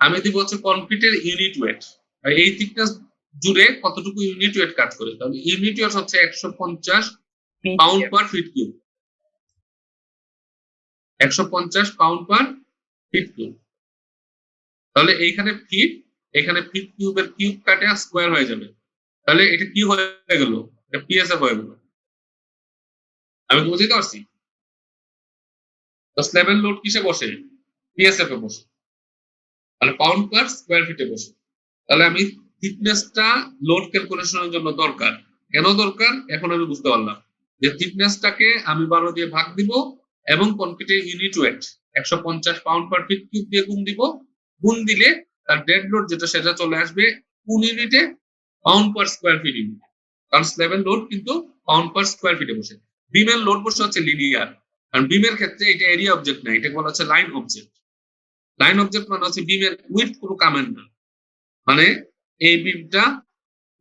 আমি দিব হচ্ছে কনক্রিটের ইউনিট ওয়েট, এই থিকনেস জুড়ে কতটুকু ইউনিট ওয়েট কাজ করে। তাহলে ইউনিট ওয়েট হচ্ছে 150 pound per feet cube. 150 pound per feet cube. তাহলে এইখানে ফিট, এখানে ফিট কিউবের কিউব কাটে স্কোয়ার হয়ে যাবে। তাহলে এটা কি হয়ে গেল, এটা পিএসএফ হয়ে গেল। আমি কি বুঝতে পারছি? তো স্ল্যাবের লোড কিসে বসে? পিএসএফ এ বসে, মানে পাউন্ড পার স্কোয়ার ফিটে বসে। তাহলে আমি থিকনেসটা লোড ক্যালকুলেশনের জন্য দরকার। কেন দরকার এখন আমি বুঝতে পারলাম, যে থিকনেসটাকে আমি 12 দিয়ে ভাগ দিব এবং কনক্রিটের unit weight 150 pound per feet cube দিয়ে গুণ দিব। গুণ দিলে তার ডেড লোড যেটা সেটা চলে আসবে কোন ইউনিটে? Pound per square feet unit. কারণ স্ল্যাবের লোড কিন্তু পাউন্ড পার স্কোয়ার ফিটে বসে। বিমের লোড বসে হচ্ছে লিনিয়ার, কারণ বিমের ক্ষেত্রে এটা এরিয়া অবজেক্ট না, এটা বলা হচ্ছে লাইন অবজেক্ট। লাইন অবজেক্ট মানে হচ্ছে বিমের উইডথ কোনো কামের না, মানে এই বিমটা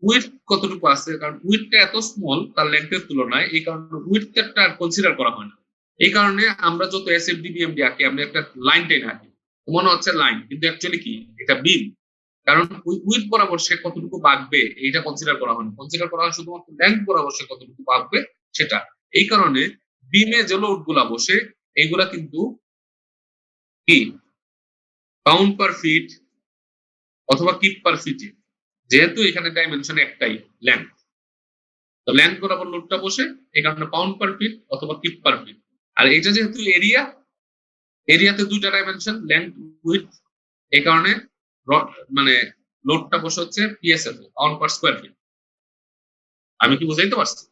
উইডথ কতটুকু আছে, কারণ উইডথটা এত স্মল তার লেন্থের তুলনায়, এই কারণে উইডথটা কনসিডার করা হয় না। এই কারণে আমরা যত এসএফডি বিএমডি আঁকি, আমরা একটা লাইন টেনে আঁকি, মনে হচ্ছে লাইন, কিন্তু অ্যাকচুয়ালি কি এটা বিম। কারণ উইডথ বরাবর সে কতটুকু বাঁকবে এইটা কনসিডার করা হয় না, কনসিডার করা হয় শুধুমাত্র লেন্থ বরাবর সে কতটুকু বাঁকবে সেটা। এই কারণে বিমে যে লোড গুলা বসে এইগুলা কিন্তু কি পাউন্ড পার ফিট অথবা কিপ পার ফিটে, যেহেতু এখানে ডাইমেনশন একটাই লেন্থ, তো লেন্থ বরাবর লোডটা বসে, এই কারণে পাউন্ড পার ফিট অথবা কিপ পার ফিট। আর এটা যেহেতু এরিয়া, এরিয়াতে দুইটা ডাইমেনশন লেন্থ উইডথ, এই কারণে মানে লোডটা বসে হচ্ছে PSF pound per square feet. আমি কি বুঝাইতে পারছি?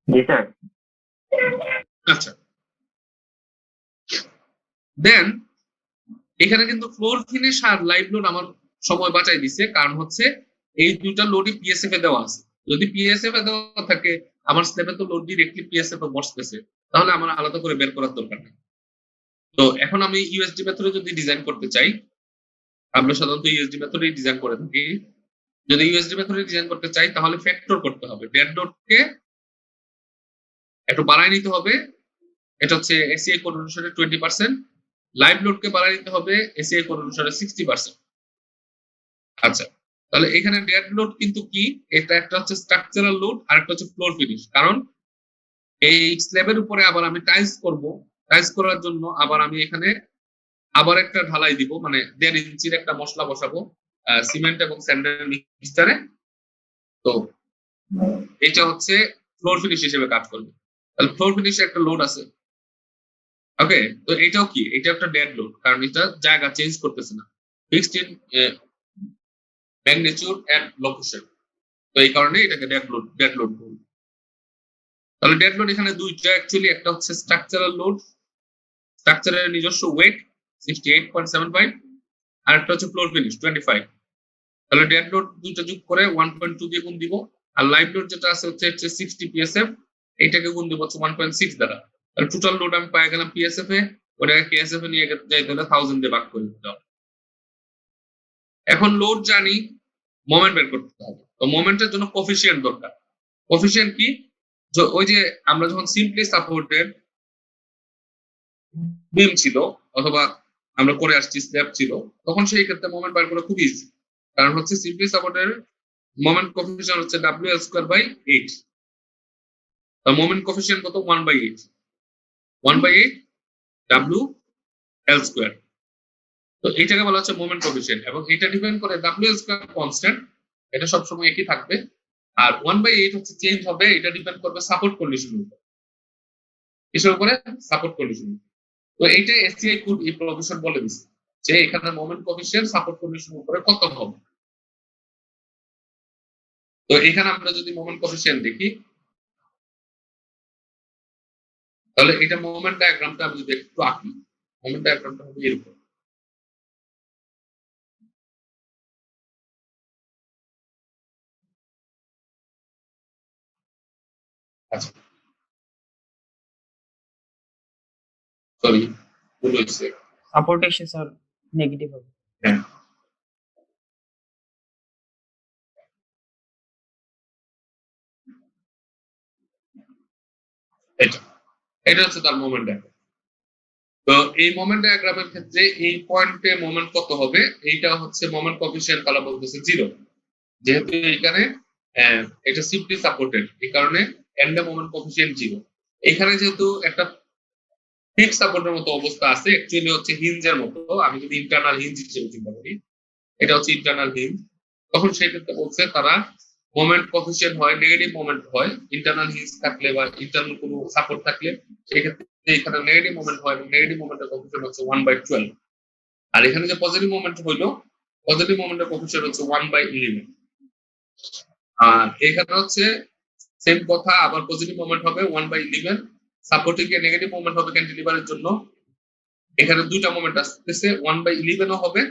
জি স্যার। আচ্ছা, দেন এখানে কিন্তু ফ্লোর ফিনিশ আর লাইভ লোড আমার সময় বাঁচাই দিছে, কারণ হচ্ছে এই দুইটা লোডই পিএসএফ এ দেওয়া আছে। যদি পিএসএফ এ দেওয়া থাকে, আমার স্ল্যাবে তো লোড ডিরেক্টলি পিএসএফ এ বসতেছে, তাহলে আমার আলাদা করে বের করার দরকার নেই। তো এখন আমি ইউএসডি মেথডে যদি ডিজাইন করতে চাই, আমরা সাধারণত ইউএসডি মেথডেই ডিজাইন করে থাকি। যদি ইউএসডি মেথডে ডিজাইন করতে চাই তাহলে ফ্যাক্টর করতে হবে, ডেড লোডকে একটু বাড়ায় নিতে হবে, এটা হচ্ছে এসিআই কোড অনুসারে 20%, লাইভ লোডকে বাড়ায় নিতে হবে এসিআই কোড অনুসারে 60%। আচ্ছা, তাহলে এখানে ডেড লোড কিন্তু কি, এটা একটা হচ্ছে স্ট্রাকচারাল লোড আর একটা হচ্ছে ফ্লোর ফিনিশ। কারণ এই স্ল্যাবের উপরে আবার আমি টাইলস করব, টাইলস করার জন্য আবার আমি এখানে আবার একটা ঢালাই দিব, মানে 1.5 ইঞ্চির একটা মশলা বসাবো সিমেন্ট এবং স্যান্ডের মিক্সচারে। তো এটা হচ্ছে ফ্লোর ফিনিশ হিসেবে কাজ করবে। তাহলে ফ্লোর ফিনিশে একটা লোড আছে। ওকে, তো এটাও কি, এটা একটা ডেড লোড, কারণ এটা জায়গা চেঞ্জ করতেছে না, fixed in magnitude and location. তো এই কারণে এটাকে ডেড লোড বলবো। তাহলে ডেড লোড এখানে দুইটা অ্যাকচুয়ালি, একটা হচ্ছে স্ট্রাকচারাল লোড, স্ট্রাকচারের নিজস্ব ওয়েট 68.75, আর একটা হচ্ছে ফ্লোর ফিনিশ 25। তাহলে ডেড লোড দুইটা যোগ করে 1.2 দিয়ে গুণ দিব, আর লাইভ লোড যেটা আছে হচ্ছে 60 পিএসএফ, এটাকে গুণ দিব হচ্ছে 1.6 দ্বারা। তাহলে টোটাল লোড আমি পাই গেলাম পিএসএফ এ, ওটাকে কেএসএফ এ নিয়ে যাইতে হলে 1000 দিয়ে ভাগ করে দিতে হবে। এখন লোড জানি, মোমেন্ট বের করতে হবে। তো মোমেন্টের জন্য কোফিশিয়েন্ট দরকার। কোফিশিয়েন্ট কি, ওই যে আমরা যখন সিম্পলি সাপোর্টেড বিম ছিল অথবা আমরা করে আসছি স্ল্যাব ছিল, তখন সেই ক্ষেত্রে মোমেন্ট বের করা খুব ইজি। কারণ হচ্ছে সিম্পলি সাপোর্টের মোমেন্ট কোফিশিয়েন্ট হচ্ছে WL²/8। মোমেন্ট কোফিশিয়েন্ট কত, 1/8, 1/8 WL²। তো এইটাকে বলা হচ্ছে মোমেন্ট কোফিশিয়েন্ট, এবং এটা ডিপেন্ড করে WL² কনস্ট্যান্ট, এটা সবসময় একই থাকবে। আর 1/8 হচ্ছে চেঞ্জ হবে, এটা ডিপেন্ড করবে সাপোর্ট কন্ডিশনের উপর। কিসের উপরে, সাপোর্ট কন্ডিশন। তো এইটা এসসিআই কোড এই প্রফেসর বলে দিচ্ছে যে এখানে মোমেন্ট কোফিশিয়েন্ট সাপোর্ট কন্ডিশনের উপরে কত হবে। তো এখানে আমরা যদি মোমেন্ট কোফিশিয়েন্ট দেখি, তাহলে এটা মোমেন্ট ডায়াগ্রামটা আমি যদি একটু আঁকি, মোমেন্ট ডায়াগ্রামটা হবে এরকম। আচ্ছা, সরি, ভুল হয়েছে। সাপোর্ট এসে স্যার নেগেটিভ হবে। হ্যাঁ, এটা এটা হচ্ছে তার মোমেন্ট ডায়াগ্রাম। তো এই মোমেন্ট ডায়াগ্রামের ক্ষেত্রে এই পয়েন্টে মোমেন্ট কত হবে, এইটা হচ্ছে মোমেন্ট কোফিশিয়েন্ট তারা বলতেছে 0, যেহেতু এখানে এটা সিম্পলি সাপোর্টেড, এই কারণে এন্ডে মোমেন্ট কোফিশিয়েন্ট 0। এখানে যেহেতু একটা ফিক্সড সাপোর্টের মতো অবস্থা আছে, অ্যাকচুয়ালি হচ্ছে হিঞ্জের মতো, আমি যদি ইন্টারনাল হিঞ্জ হিসেবে চিন্তা করি, এটা হচ্ছে ইন্টারনাল হিঞ্জ, তখন সেই ক্ষেত্রে বলছে তারা মোমেন্ট কোফিশিয়েন্ট হয়, নেগেটিভ মোমেন্ট হয় ইন্টারনাল হিঞ্জ থাকলে বা ইন্টারনাল কোনো সাপোর্ট থাকলে। সেই ক্ষেত্রে এখানে নেগেটিভ মোমেন্ট হয়, এবং নেগেটিভ মোমেন্টের কোফিশিয়েন্ট হচ্ছে 1/12। আর এখানে যে পজিটিভ মোমেন্ট হইলো, পজিটিভ মোমেন্টের কোফিশিয়েন্ট হচ্ছে 1/11। আর এখানে হচ্ছে সেম কথা, আবার পজিটিভ মোমেন্ট হবে 1/11, সাপোর্টিং এ নেগেটিভ মোমেন্ট হবে ক্যান্টিলিভারের জন্য। এখানে দুইটা মোমেন্ট আসতেছে, 1/11 ও হবে,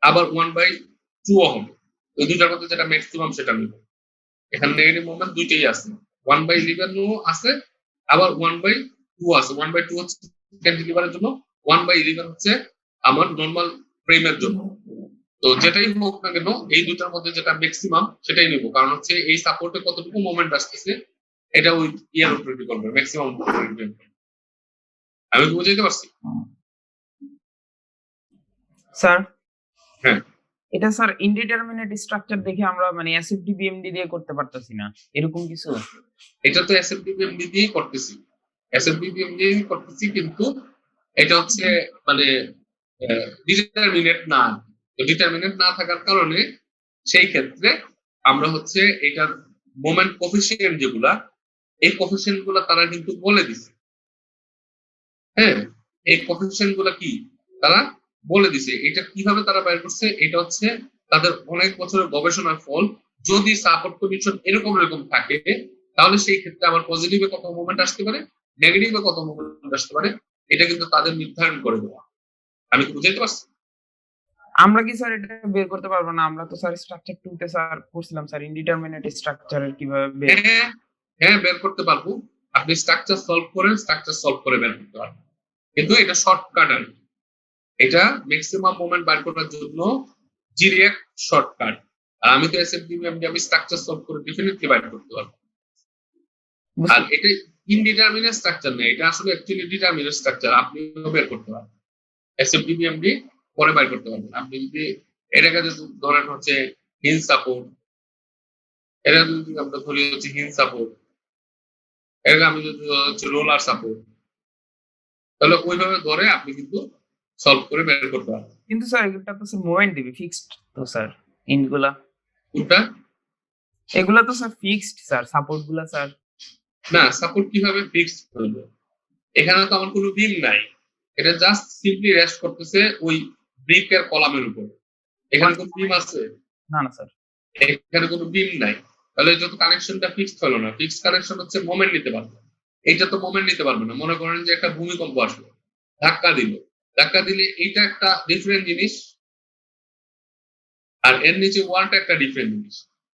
আবার 1/2 ও হবে। এই দুইটার মধ্যে যেটা ম্যাক্সিমাম সেটা নিব। এখানে নেগেটিভ মোমেন্ট দুইটাই আছে, 1/11 ও আছে, আবার 1/2 আছে। 1/2 হচ্ছে ক্যান্টিলিভারের জন্য, 1/11 হচ্ছে আমার নরমাল ফ্রেমের জন্য। তো যেটাই হোক না কেন, এই দুটার মধ্যে যেটা ম্যাক্সিমাম সেটাই নিব, কারণ হচ্ছে এই সাপোর্টে কতটুকু মোমেন্ট আসতেছে এটা ওই ইয়ার উপর ডিপেন্ড করবে, ম্যাক্সিমাম ডিপেন্ড করবে। আমি কি বুঝাইতে পারছি? স্যার হ্যাঁ, এটা স্যার ইনডিটারমিনেট স্ট্রাকচার দেখে আমরা মানে এসএফডি বিএমডি দিয়ে করতে পারতাছি না, এরকম কিছু? এটা তো এসএফডিবিএমডি দিয়েই করতেছি, এসএফডিবিএমডি দিয়েই করতেছি, কিন্তু এটা হচ্ছে মানে ডিটারমিনেট না। তো ডিটারমিনেট না থাকার কারণে সেই ক্ষেত্রে আমরা হচ্ছে এটার মোমেন্ট কোফিশিয়েন্ট যেগুলা, এই কোফিশিয়েন্ট গুলা তারা কিন্তু বলে দিছে। হ্যাঁ, এই কোফিশিয়েন্ট গুলা কি তারা বলে দিছে। এটা কিভাবে তারা বের করছে, এটা হচ্ছে তাদের অনেক বছরের গবেষণার ফল। যদি সাপোর্ট কন্ডিশন এরকম এরকম থাকে, তাহলে সেই ক্ষেত্রে আমার পজিটিভে কত মুভমেন্ট আসতে পারে, নেগেটিভে কত মুভমেন্ট আসতে পারে, এটা কিন্তু তাদের নির্ধারণ করে দেওয়া। আমি কি বুঝাইতে পারছি? আমরা কি স্যার এটা বের করতে পারবো না? আমরা তো স্যার স্ট্রাকচার 2 তে স্যার করছিলাম স্যার ইনডিটারমিনেট স্ট্রাকচারের কিভাবে বের। হ্যাঁ হ্যাঁ, বের করতে পারবো। আপনি স্ট্রাকচার সলভ করেন, স্ট্রাকচার সলভ করে বের করতে পারবেন, কিন্তু এটা শর্টকাট আর কি। এটা ম্যাক্সিমাম মোমেন্ট বার করার জন্য ডিরেক্ট শর্টকাট। আর আমি তো এসএফডিবিএমডি আমি স্ট্রাকচার সলভ করে ডেফিনেটলি বাইর করতে পারবো। আর এটা ইনডিটারমিনেট স্ট্রাকচার না, এটা আসলে অ্যাকচুয়ালি ডিটারমিনেট স্ট্রাকচার, আপনিও বের করতে পারবেন। এসএফডিবিএমডি পরে বাইর করতে পারবেন। আপনি যদি এটাকে যদি ধরেন হচ্ছে হিঞ্জ সাপোর্ট, এটা যদি আমরা ধরি হচ্ছে হিঞ্জ সাপোর্ট, এটাকে আমি যদি ধরি হচ্ছে রোলার সাপোর্ট, তাহলে ওইভাবে ধরে আপনি কিন্তু সলভ করে বের করতে পারবেন। কিন্তু স্যার এগুলা তো স্যার মোমেন্ট দিবে ফিক্সড তো স্যার ইনগুলা কোনটা? এগুলা তো স্যার ফিক্সড স্যার সাপোর্ট গুলা স্যার। না, সাপোর্ট কিভাবে ফিক্সড করবে? এখানে তো আমার কোনো বিম নাই, এটা জাস্ট সিম্পলি রেস্ট করতেছে ওই ব্রিকের কলামের উপর। এখানে কোনো বিম আছে? না না স্যার। এখানে কোনো বিম নাই, তাহলে যত কানেকশনটা ফিক্সড হলো না। ফিক্সড কানেকশন হচ্ছে মোমেন্ট নিতে পারবে, এইটা তো মোমেন্ট নিতে পারবে না। মনে করেন যে একটা ভূমিকম্প আসলো, ধাক্কা দিল, ধাক্কা দিলে এইটা একটা ডিফারেন্ট জিনিস, আর এর নিচে ওয়ালটা একটা ডিফারেন্ট জিনিস।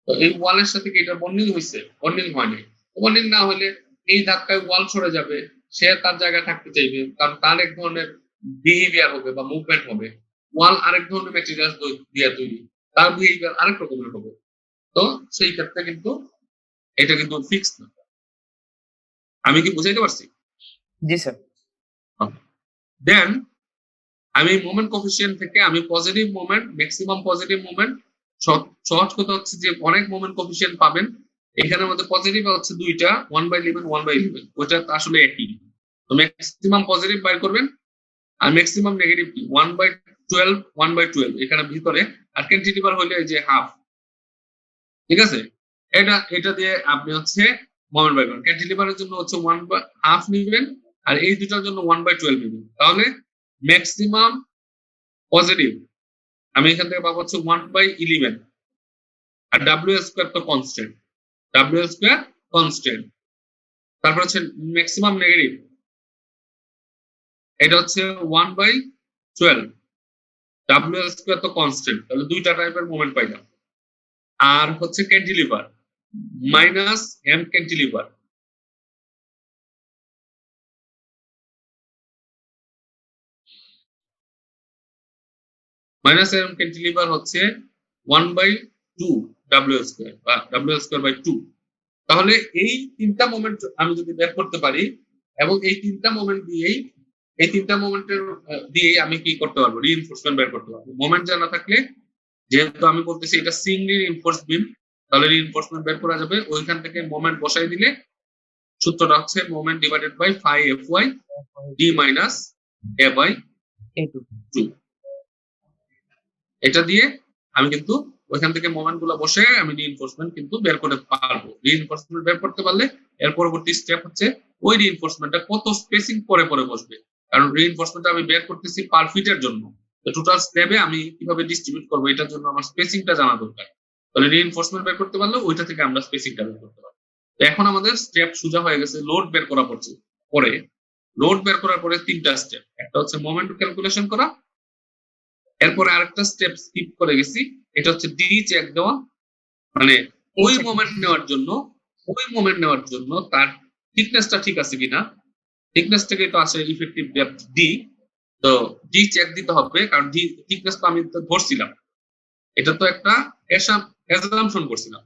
তো এই ওয়ালের সাথে কি এটা বন্ডিং হয়েছে? বন্ডিং হয় নাই। বন্ডিং না হলে এই ধাক্কায় ওয়াল সরে যাবে, সে তার জায়গায় থাকতে চাইবে, কারণ তার এক ধরনের বিহেভিয়ার হবে বা মুভমেন্ট হবে। ওয়াল আরেক ধরনের ম্যাটেরিয়াল দিয়ে তৈরি, তার বিহেভিয়ার আরেক রকমের হবে। তো সেই ক্ষেত্রে কিন্তু এটা কিন্তু ফিক্সড না। আমি কি বুঝাইতে পারছি? জি স্যার। দেন আমি মোমেন্ট কোফিসিয়েন্ট থেকে আমি positive moment, maximum positive moment, সহজ কথা হচ্ছে যে অনেক মোমেন্ট কোফিসিয়েন্ট পাবেন। এখানের মধ্যে পজিটিভ হচ্ছে দুইটা, 1/11 1/11, ওইটা আসলে একই। তো ম্যাক্সিমাম পজিটিভ বাইর করবেন, আর ম্যাক্সিমাম নেগেটিভ কি 1/12 1/12 এখানে ভিতরে। আর ক্যান্টিলিভার হলে এই যে হাফ, ঠিক আছে? এটা দিয়ে আপনি হচ্ছে মোমেন্ট বাইর করবেন। ক্যান্টিলিভারের জন্য হচ্ছে 1/2 নিবেন, আর এই দুটার জন্য 1/12 নিবেন। তাহলে ম্যাক্সিমাম পজিটিভ আমি এখান থেকে পাবো হচ্ছে 1/11, আর ডাব্লিউ স্কোয়ার তো কনস্ট্যান্ট, ডাব্লিউ স্কোয়ার কনস্ট্যান্ট। তারপর হচ্ছে ম্যাক্সিমাম নেগেটিভ, এটা হচ্ছে 1/12, ডাব্লিউ স্কোয়ার তো কনস্ট্যান্ট, তাহলে দুইটা টাইপের মোমেন্ট পাইলাম। আর হচ্ছে cantilever minus M cantilever, minus M cantilever হচ্ছে 1/2 ডাব্লিউ স্কোয়ার বা ডাব্লিউ স্কোয়ার বাই 2। তাহলে এই তিনটা মোমেন্ট আমি যদি বের করতে পারি, এবং এই তিনটা মোমেন্ট দিয়েই আমি কি করতে পারবো? রিইনফোর্সমেন্ট বের করতে পারবো। মোমেন্ট জানা থাকলে, যেহেতু আমি বলতেছি এটা সিঙ্গলি রিইনফোর্স বিম, তাহলে রিইনফোর্সমেন্ট বের করা যাবে। ওইখান থেকে মোমেন্ট বসাই দিলে সূত্রটা হচ্ছে moment divided by phi F Y D minus A by eight 2। এটা দিয়ে আমি কিন্তু ওইখান থেকে মোমেন্ট গুলো বসে আমি রিইনফোর্সমেন্ট কিন্তু বের করতে পারবো। রিইনফোর্সমেন্ট বের করতে পারলে এর পরবর্তী স্টেপ হচ্ছে ওই রিইনফোর্সমেন্টটা কত স্পেসিং পরে পরে বসবে, কারণ রিইনফোর্সমেন্টটা আমি বের করতেছি পার ফিটের জন্য। তো টোটাল স্ল্যাবে আমি কিভাবে ডিস্ট্রিবিউট করবো এটার জন্য আমার স্পেসিংটা জানা দরকার। তাহলে রিইনফোর্সমেন্ট বের করতে পারলে ওইটা থেকে আমরা স্পেসিংটা বের করতে পারবো। তো এখন আমাদের স্টেপ সোজা হয়ে গেছে। লোড বের করা পড়ছে, পরে লোড বের করার পরে তিনটা স্টেপ, একটা হচ্ছে মোমেন্ট ক্যালকুলেশন করা, এরপরে আরেকটা স্টেপ স্কিপ করে গেছি, এটা হচ্ছে ডি চেক দেওয়া, মানে ওই মোমেন্ট নেওয়ার জন্য তার থিকনেসটা ঠিক আছে কিনা। থিকনেস থেকে তো আসে ইফেক্টিভ ডেপথ ডি, তো ডি চেক দিতে হবে, কারণ ডি থিকনেস তো আমি তো ধরছিলাম, এটা তো একটা অ্যাজাম্পশন করছিলাম।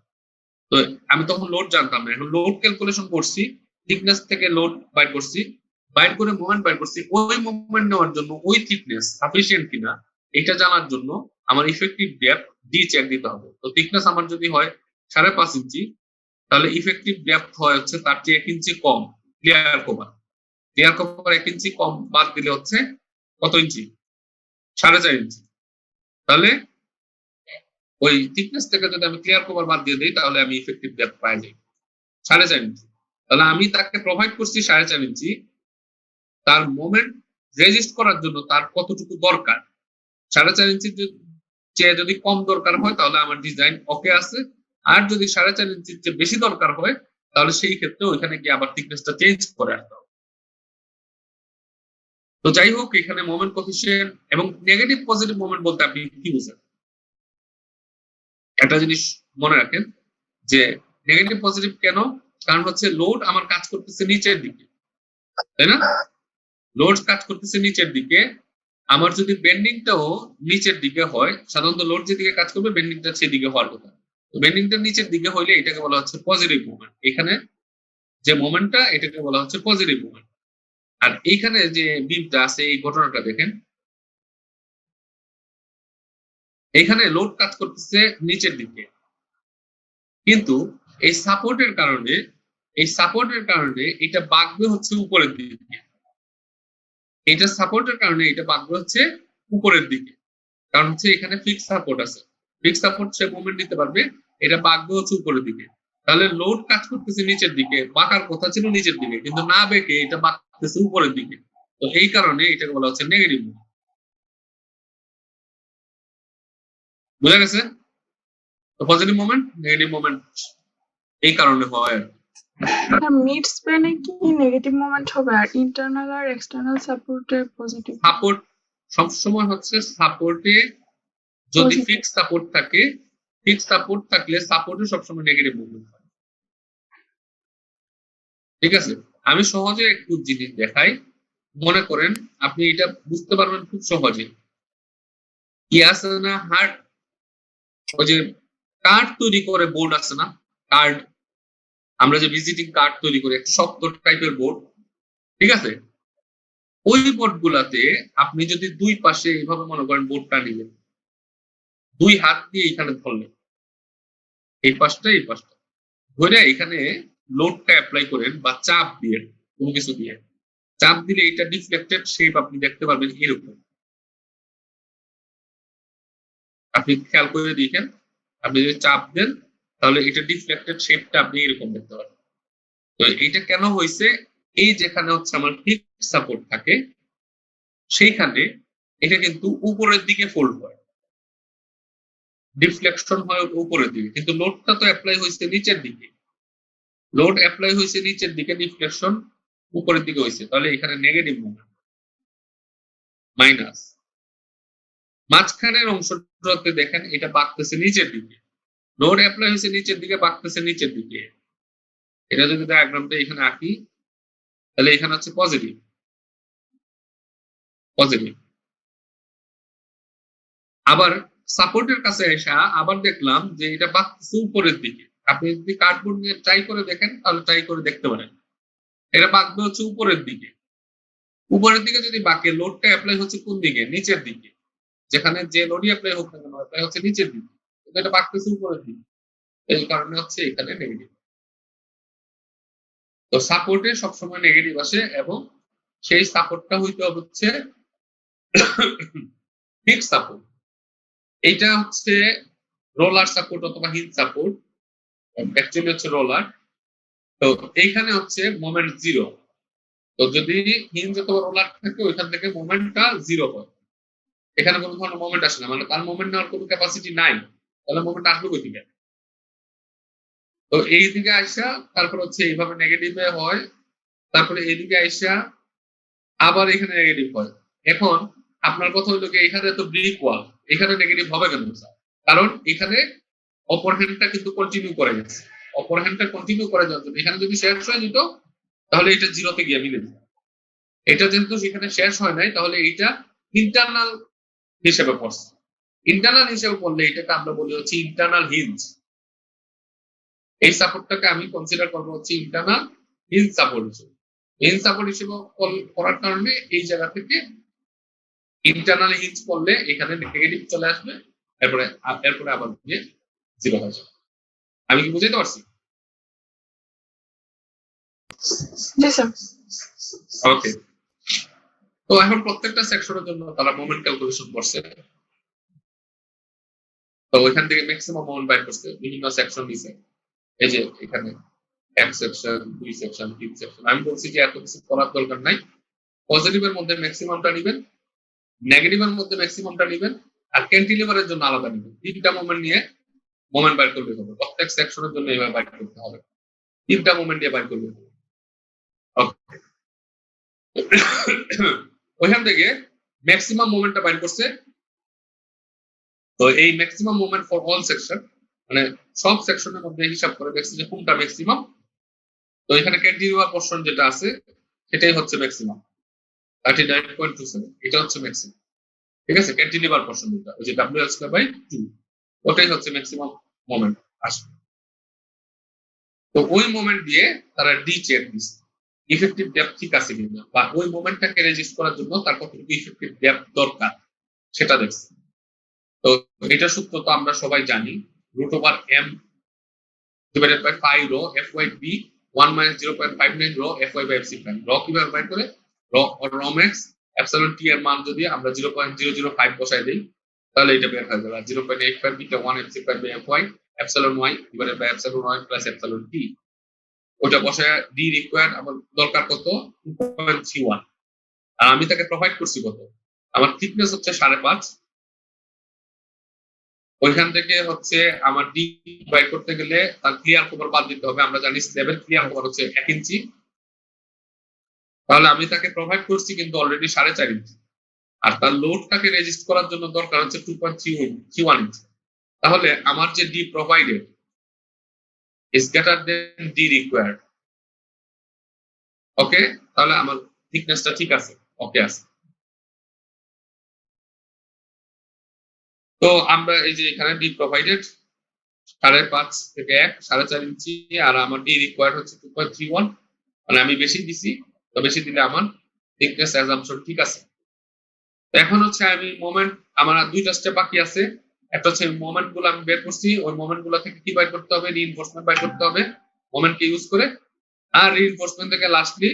তো আমি তখন লোড জানতাম না, এখন লোড ক্যালকুলেশন করছি, থিকনেস থেকে লোড বাইর করছি, বাইর করে মোমেন্ট বাইর করছি। ওই মোমেন্ট নেওয়ার জন্য ওই থিকনেস সাফিসিয়েন্ট কিনা এটা জানার জন্য আমার ইফেক্টিভ ডেপথ ডি চেক দিতে হবে। তো থিকনেস আমার যদি হয় 5.5 ইঞ্চি, তাহলে ইফেক্টিভ ডেপথ হয় হচ্ছে তার চেয়ে 1 ইঞ্চি কম। ক্লিয়ার কভার 1 ইঞ্চি কম বাদ দিলে হচ্ছে কত ইঞ্চি? 4.5 ইঞ্চি। তাহলে ওই থিকনেস থেকে যদি আমি ক্লিয়ার কভার বাদ দিয়ে দিই, তাহলে আমি ইফেক্টিভ ডেপথ পাই যাই 4.5 ইঞ্চি। তাহলে আমি তাকে প্রোভাইড করছি 4.5 ইঞ্চি, তার মোমেন্ট রেজিস্ট করার জন্য তার কতটুকু দরকার। 4.5 ইঞ্চির চেয়ে যদি কম দরকার হয় তাহলে আমার ডিজাইন ওকে আছে, আর যদি 4.5 ইঞ্চির চেয়ে বেশি দরকার হয় তাহলে সেই ক্ষেত্রে ওইখানে গিয়ে আবার থিকনেসটা চেঞ্জ করে আসতে হবে। তো যাই হোক, এখানে মোমেন্ট কোফিসিয়েন্ট এবং নেগেটিভ পজিটিভ মোমেন্ট বলতে আপনি কি বুঝেন? একটা জিনিস মনে রাখেন যে নেগেটিভ পজিটিভ কেন, কারণ হচ্ছে লোড আমার কাজ করতেছে নিচের দিকে, তাই না? লোড কাজ করতেছে নিচের দিকে, আমার যদি বেন্ডিংটাও নিচের দিকে হয়, সাধারণত লোড যেদিকে কাজ করবে বেন্ডিংটা সেদিকে হওয়ার কথা। তো বেন্ডিংটা নিচের দিকে হইলে এটাকে বলা হচ্ছে পজিটিভ মুভমেন্ট। এখানে যে মোমেন্টটা এটাকে বলা হচ্ছে পজিটিভ মুভমেন্ট। আর এইখানে যে বিমটা আছে এই ঘটনাটা দেখেন, এখানে লোড কাজ করতেছে নিচের দিকে, কিন্তু এই সাপোর্টের কারণে এটা বাঁকবে হচ্ছে উপরের দিকে। এটা সাপোর্টের কারণে এটা বাঁকবে হচ্ছে উপরের দিকে, কারণ হচ্ছে এখানে ফিক্স সাপোর্ট আছে। ফিক্স সাপোর্ট সে মুভমেন্ট নিতে পারবে, এটা বাঁকবে হচ্ছে উপরের দিকে। তাহলে লোড কাজ করতেছে নিচের দিকে, বাঁকার কথা ছিল নিচের দিকে, কিন্তু না বেঁকে এটা বাঁকতেছে উপরের দিকে। তো এই কারণে এটাকে বলা হচ্ছে নেগেটিভ মুভ। বুঝা গেছে? তো পজিটিভ মোমেন্ট, নেগেটিভ মোমেন্ট এই কারণে হয়। মিড স্প্যানে কি নেগেটিভ মোমেন্ট হবে, আর ইন্টারনাল আর এক্সটার্নাল সাপোর্টে পজিটিভ? সাপোর্ট সবসময় হচ্ছে সাপোর্টে যদি Positive. ফিক্স সাপোর্ট থাকে, ফিক্স সাপোর্ট থাকলে সাপোর্টে সবসময় নেগেটিভ মুভমেন্ট হয়। ঠিক আছে, আমি সহজে একটু জিনিস দেখাই, মনে করেন আপনি এটা বুঝতে পারবেন খুব সহজে। কি আছে না, হার্ড ওই যে কার্ড তৈরি করে বোর্ড আছে না, কার্ড আমরা যে ভিজিটিং কার্ড তৈরি করি, একটা শক্ত টাইপের বোর্ড, ঠিক আছে, ওই বোর্ড গুলাতে আপনি যদি দুই পাশে এইভাবে মনে করেন বোর্ডটা নিলেন, দুই হাত দিয়ে এখানে ধরলেন, এই পাশটা ধরে এখানে লোডটা অ্যাপ্লাই করেন বা চাপ দিয়ে, কোনো কিছু দিয়ে চাপ দিলে এটা ডিফ্লেক্টেড শেপ আপনি দেখতে পারবেন এরকম। আপনি খেয়াল করে দেখেন, আপনি যদি চাপ দেন তাহলে এটা ডিফ্লেক্টেড শেপটা আপনি এরকম দেখতে পারবেন। তো এটা কেন হয়েছে, এই যেখানে হচ্ছে আমার ফিক্স সাপোর্ট থাকে সেইখানে এটা কিন্তু উপরের দিকে ফোল্ড হয়, ডিফ্লেকশন হয় উপরের দিকে, কিন্তু লোডটা তো অ্যাপ্লাই হয়েছে নিচের দিকে, লোড অ্যাপ্লাই হয়েছে নিচের দিকে, ডিফ্লেকশন উপরের দিকে হয়েছে, তাহলে এখানে নেগেটিভ মুভমেন্ট মাইনাস। মাঝখানের অংশটাতে দেখেন এটা বাঁকতেছে নিচের দিকে, লোড অ্যাপ্লাই হয়েছে নিচের দিকে, বাঁকতেছে নিচের দিকে। এটা যদি ডায়াগ্রামটা এখানে আঁকি তাহলে এখানে হচ্ছে পজিটিভ পজিটিভ। আবার সাপোর্টের কাছে এসে আবার দেখলাম যে এটা বাঁকতেছে উপরের দিকে। আপনি যদি কার্ডবোর্ড নিয়ে ট্রাই করে দেখেন তাহলে ট্রাই করে দেখতে পারেন, এটা বাঁকবে হচ্ছে উপরের দিকে। উপরের দিকে যদি বাঁকে, লোডটা অ্যাপ্লাই হচ্ছে কোন দিকে, নিচের দিকে, যেখানে যে লোডই অ্যাপ্লাই হোক না কেন অ্যাপ্লাই হচ্ছে নিচের দিকে, কিন্তু এটা বাঁকতেছে উপরের দিকে, এই কারণে হচ্ছে এখানে নেগেটিভ। তো সাপোর্টে সবসময় নেগেটিভ আসে, এবং সেই সাপোর্টটা হইতে হচ্ছে ফিক্স সাপোর্ট। এইটা হচ্ছে রোলার সাপোর্ট অথবা হিঞ্জ সাপোর্ট, অ্যাকচুয়ালি হচ্ছে রোলার। তো এইখানে হচ্ছে মোমেন্ট জিরো। তো যদি হিঞ্জ অথবা রোলার থাকে ওইখান থেকে মোমেন্টটা জিরো হয়, এখানে কোনো ধরনের মোমেন্ট আসে না, মানে তার মোমেন্ট নেওয়ার কোনো ক্যাপাসিটি নাই, তাহলে মোমেন্ট আসবে কোথা থেকে? তো এই দিকে আইসা তারপর হচ্ছে এইভাবে নেগেটিভে হয়, তারপরে এইদিকে আইসা আবার এখানে নেগেটিভ হয়। এখন আপনার কথা হলো কি, এখানে তো ব্রিক ওয়াল, এখানে নেগেটিভ হবে কেন? কারণ এখানে অপর হ্যান্ডটা কিন্তু কন্টিনিউ করে গেছে, অপর হ্যান্ডটা কন্টিনিউ করে যাওয়ার জন্য এখানে যদি শেষ হয়ে যেত তাহলে এটা জিরোতে গিয়ে মিলে যেত। এটা যেহেতু সেখানে শেষ হয় নাই, তাহলে এইটা ইন্টারনাল হিসেবে পড়ছে। ইন্টারনাল হিসেবে পড়লে এটাকে আমরা বলি হচ্ছে ইন্টারনাল হিঞ্জ। এই সাপোর্টটাকে আমি কনসিডার করবো হচ্ছে ইন্টারনাল হিঞ্জ সাপোর্ট হিসেবে। হিঞ্জ সাপোর্ট হিসেবে করার কারণে এই জায়গা থেকে ইন্টারনাল হিঞ্জ করলে এখানে নেগেটিভ চলে আসবে, এরপরে আবার গিয়ে জিরো হয়ে যাবে। আমি কি বুঝাইতে পারছি? জি স্যার। ওকে, তো এখন প্রত্যেকটা সেকশনের জন্য তারা মোমেন্ট ক্যালকুলেশন করছে। তো ওইখান থেকে ম্যাক্সিমাম মোমেন্ট বাইর করছে, বিভিন্ন সেকশন দিছে। এই যে এখানে এক সেকশন, দুই সেকশন, তিন সেকশন। আমি বলছি যে এত কিছু করার দরকার নাই, পজিটিভের মধ্যে ম্যাক্সিমামটা নেবেন, নেগেটিভের মধ্যে ম্যাক্সিমামটা নেবেন, আর ক্যান্টিলিভারের জন্য আলাদা নেবেন। তিনটা মোমেন্ট নিয়ে মোমেন্ট বাইর করতে হবে, প্রত্যেক সেকশনের জন্য এভাবে বাইর করতে হবে, তিনটা মোমেন্ট দিয়ে বাইর করতে হবে। ওইখান থেকে ম্যাক্সিমাম মোমেন্টটা বাইর করছে। তো এই maximum moment for all section, মানে সব সেকশনের মধ্যে হিসাব করে দেখছে যে কোনটা ম্যাক্সিমাম। তো এখানে ক্যান্টিলিভার পোরশন যেটা আছে সেটাই হচ্ছে ম্যাক্সিমাম, 39.27, এটা হচ্ছে ম্যাক্সিমাম। ঠিক আছে, ক্যান্টিলিভার পোরশন যেটা, ওই যে W²/2, ওটাই হচ্ছে ম্যাক্সিমাম মোমেন্ট আসবে। তো ওই মোমেন্ট দিয়ে তারা ডি চেক দিচ্ছে, ইফেক্টিভ ডেপথ ঠিক আছে কিনা, বা ওই মোমেন্টটাকে রেজিস্ট করার জন্য তার কতটুকু ইফেক্টিভ ডেপথ দরকার সেটা দেখছে। তো এটা সূত্র তো আমরা সবাই জানি, √m divided by 5 rho fy(b) 1 minus 0.59 rho fy by fc prime। Rho কিভাবে বাইর করে, রো ম্যাক্স এপসিলন টি এর মান যদি আমরা 0.005 বসাই দেই তাহলে এটা বের হয়ে যাবে। 0.85 beta 1 fc prime by fy epsilon y divided by epsilon y plus epsilon t। ওটা বসায় ডি রিকোয়ার্ড আমার দরকার কত, 2.31। আর আমি তাকে প্রোভাইড করছি কত, আমার থিকনেস হচ্ছে 5.5। ওইখান থেকে হচ্ছে আমার ডি বাইর করতে গেলে তার ক্লিয়ার কভার বাদ দিতে হবে। আমরা জানি স্ল্যাবের ক্লিয়ার কভার হচ্ছে 1 ইঞ্চি, তাহলে আমি তাকে প্রোভাইড করছি কিন্তু অলরেডি 4.5 ইঞ্চি, আর তার লোডটাকে রেজিস্ট করার জন্য দরকার হচ্ছে 2.31 ইঞ্চি। তাহলে আমার যে D provided is greater than D required. Okay, তাহলে আমার থিকনেসটা ঠিক আছে, ওকে আছে। তো আমরা এই যে এখানে ডি প্রোভাইডেড 5.5 থেকে 1 4.5 ইঞ্চি, আর আমার ডি রিকোয়ার্ড হচ্ছে 2.31, মানে আমি বেশি দিছি, তো বেশি দিলে আমার থিকনেস অ্যাজাম্পশন ঠিক আছে। তো এখন হচ্ছে আমি মোমেন্ট, আমার আর দুইটা স্টেপ বাকি আছে। একটা হচ্ছে মোমেন্ট গুলো আমি বের করছি, ওই মোমেন্ট গুলো থেকে কি বাইর করতে হবে, রিইনফোর্সমেন্ট বাইর করতে হবে মোমেন্টকে ইউজ করে, আর রিইনফোর্সমেন্ট থেকে লাস্টলি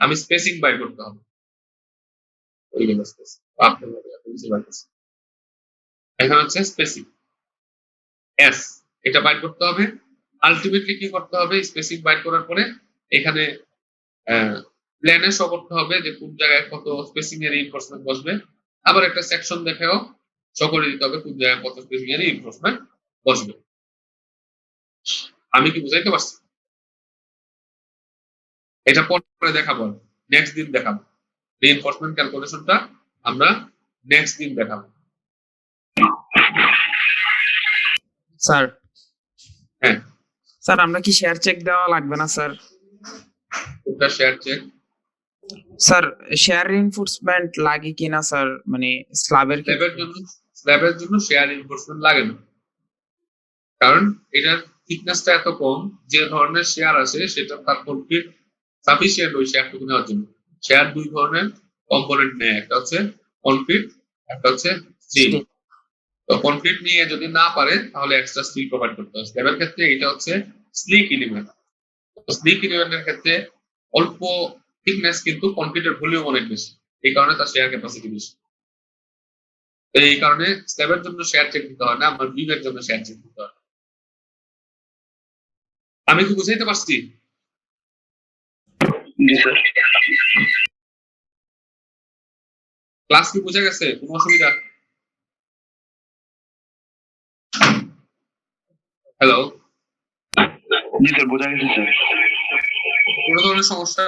আমি স্পেসিং বাইর করতে হবে। ওইগুলো স্পেসিং এখানে হচ্ছে স্পেসিং এস, এটা বাইর করতে হবে। আলটিমেটলি কি করতে হবে, স্পেসিং বাইর করার পরে এখানে প্ল্যানে শো করতে হবে যে কোন জায়গায় কত স্পেসিং এর রিইনফোর্সমেন্ট বসবে, আবার একটা সেকশন দেখেও শো করে দিতে হবে কোন জায়গায় কত স্পেসিং এর রিইনফোর্সমেন্ট বসবে। আমি কি বুঝাইতে পারছি? এটা পরে দেখাবো, নেক্সট দিন দেখাবো। রিইনফোর্সমেন্ট ক্যালকুলেশনটা আমরা নেক্সট দিন দেখাবো। স্যার হ্যাঁ স্যার আমরা কি শেয়ার চেক দেওয়া লাগবে না স্যার? ওটা shear check, sir shear reinforcement লাগে কিনা স্যার, মানে স্ল্যাবের স্ল্যাবের জন্য শেয়ার রিইনফোর্সমেন্ট লাগে না, কারণ এটার থিকনেসটা এত কম, যে ধরনের শেয়ার আছে সেটা তার কমপ্লিট সাফিসিয়েন্ট ওই শেয়ারটুকু নেওয়ার জন্য। শেয়ার দুই ধরনের কম্পোনেন্ট নেয়, একটা হচ্ছে কনক্রিট, একটা হচ্ছে স্টিল। তো কনক্রিট নিয়ে যদি না পারে তাহলে এক্সট্রা স্টিল প্রোভাইড করতে হবে। স্ল্যাবের ক্ষেত্রে এটা হচ্ছে স্লিক এলিমেন্ট। স্লিক এলিমেন্টের ক্ষেত্রে অল্প থিকনেস কিন্তু কনক্রিটের ভলিউম অনেক বেশি, এই কারণে তার শেয়ার ক্যাপাসিটি বেশি। তো এই কারণে স্ল্যাবের জন্য শেয়ার চেক দিতে হয় না, আমার বিমের জন্য শেয়ার চেক দিতে হয়। আমি কি বুঝাইতে পারছি? ক্লাস কি বুঝা গেছে? কোনো অসুবিধা? হ্যালো, জি স্যার, বোঝা গেছে স্যার। কোনো ধরনের সমস্যা?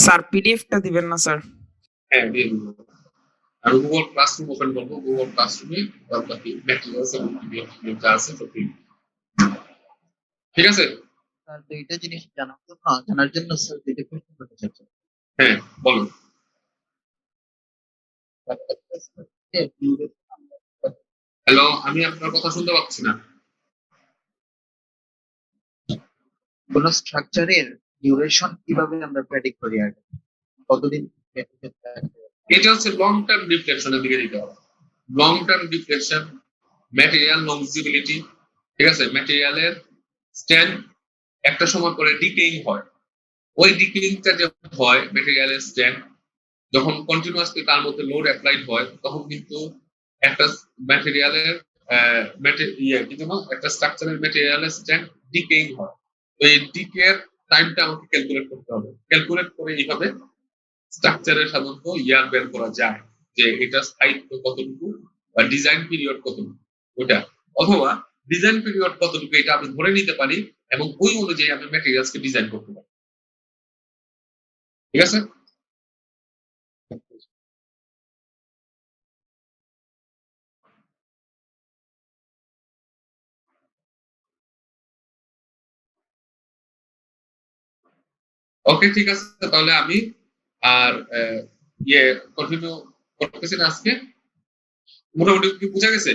স্যার পিডিএফটা দিবেন না স্যার? হ্যাঁ দিয়ে দেবো। আমি গুগল ক্লাসরুম ওপেন করবো, গুগল ক্লাসরুমে বাকি ম্যাটেরিয়ালস এবং পিডিএফ যা আছে সব ঠিক আছে। স্যার দুইটা জিনিস জানার জন্য স্যার দুইটা কোশ্চেন করতে চাচ্ছি। হ্যাঁ বলো। হ্যালো, আমি আপনার কথা শুনতে পাচ্ছি না। কোন স্ট্রাকচারের ডিউরেশন কিভাবে আমরা প্রেডিক্ট করি, আর কতদিন? এটা হচ্ছে লং টার্ম ডিফ্লেকশনের দিকে দিতে হবে। Long term deflection, material longevity, ঠিক আছে। ম্যাটেরিয়ালের স্ট্যান্ড একটা সময় পরে ডিকেইং হয়, ওই ডিকেইংটা যে হয় ম্যাটেরিয়ালের স্ট্যান্ড যখন কন্টিনিউয়াসলি তার মধ্যে লোড অ্যাপ্লাইড হয়, তখন কিন্তু একটা ম্যাটেরিয়ালের একটা স্ট্রাকচারের ম্যাটেরিয়ালের স্ট্যান্ড ডিকেইং হয়। তো এই ডিকের টাইমটা আমাকে ক্যালকুলেট করতে হবে। ক্যালকুলেট করে এইভাবে স্ট্রাকচারের সাধারণত ইয়ার বের করা যায় যে এটা স্থায়িত্ব কতটুকু বা ডিজাইন পিরিয়ড কতটুকু, ওটা অথবা ডিজাইন পিরিয়ড কতটুকু এটা আমি ধরে নিতে পারি এবং ওই অনুযায়ী আমি ম্যাটেরিয়ালসকে ডিজাইন করতে পারি। ঠিক আছে। ওকে ঠিক আছে, তাহলে আমি আর কন্টিনিউ করতেছি না আজকে। মোটামুটি কি বোঝা গেছে?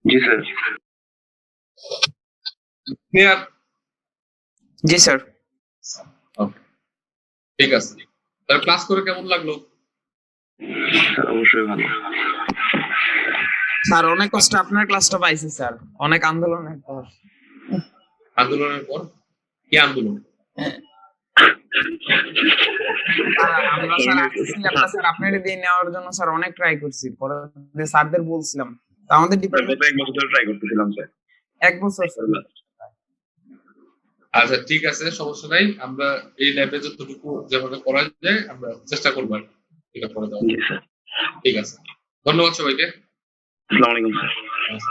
জি স্যার। ক্লিয়ার? জি স্যার। ওকে ঠিক আছে। তাহলে ক্লাস করে কেমন লাগলো? স্যার অবশ্যই ভালো। স্যার অনেক কষ্ট আপনার ক্লাসটা পাইছি স্যার, অনেক আন্দোলনের পর। আন্দোলনের পর? কি আন্দোলন? আমরা স্যার আসছিলাম না স্যার, আপনার দিয়ে নেওয়ার জন্য স্যার অনেক ট্রাই করছি, পরে স্যারদের বলছিলাম, তা আমাদের ডিপার্টমেন্ট গত 1 বছর ধরে ট্রাই করতেছিলাম স্যার। 1 বছর স্যার। আচ্ছা ঠিক আছে, সমস্যা নাই। আমরা এই ল্যাবে যতটুকু যেভাবে করা যায় আমরা চেষ্টা করবো আর কি এটা করে দেওয়ার। জি স্যার। ঠিক আছে, ধন্যবাদ সবাইকে। আসসালামু আলাইকুম স্যার। আচ্ছা।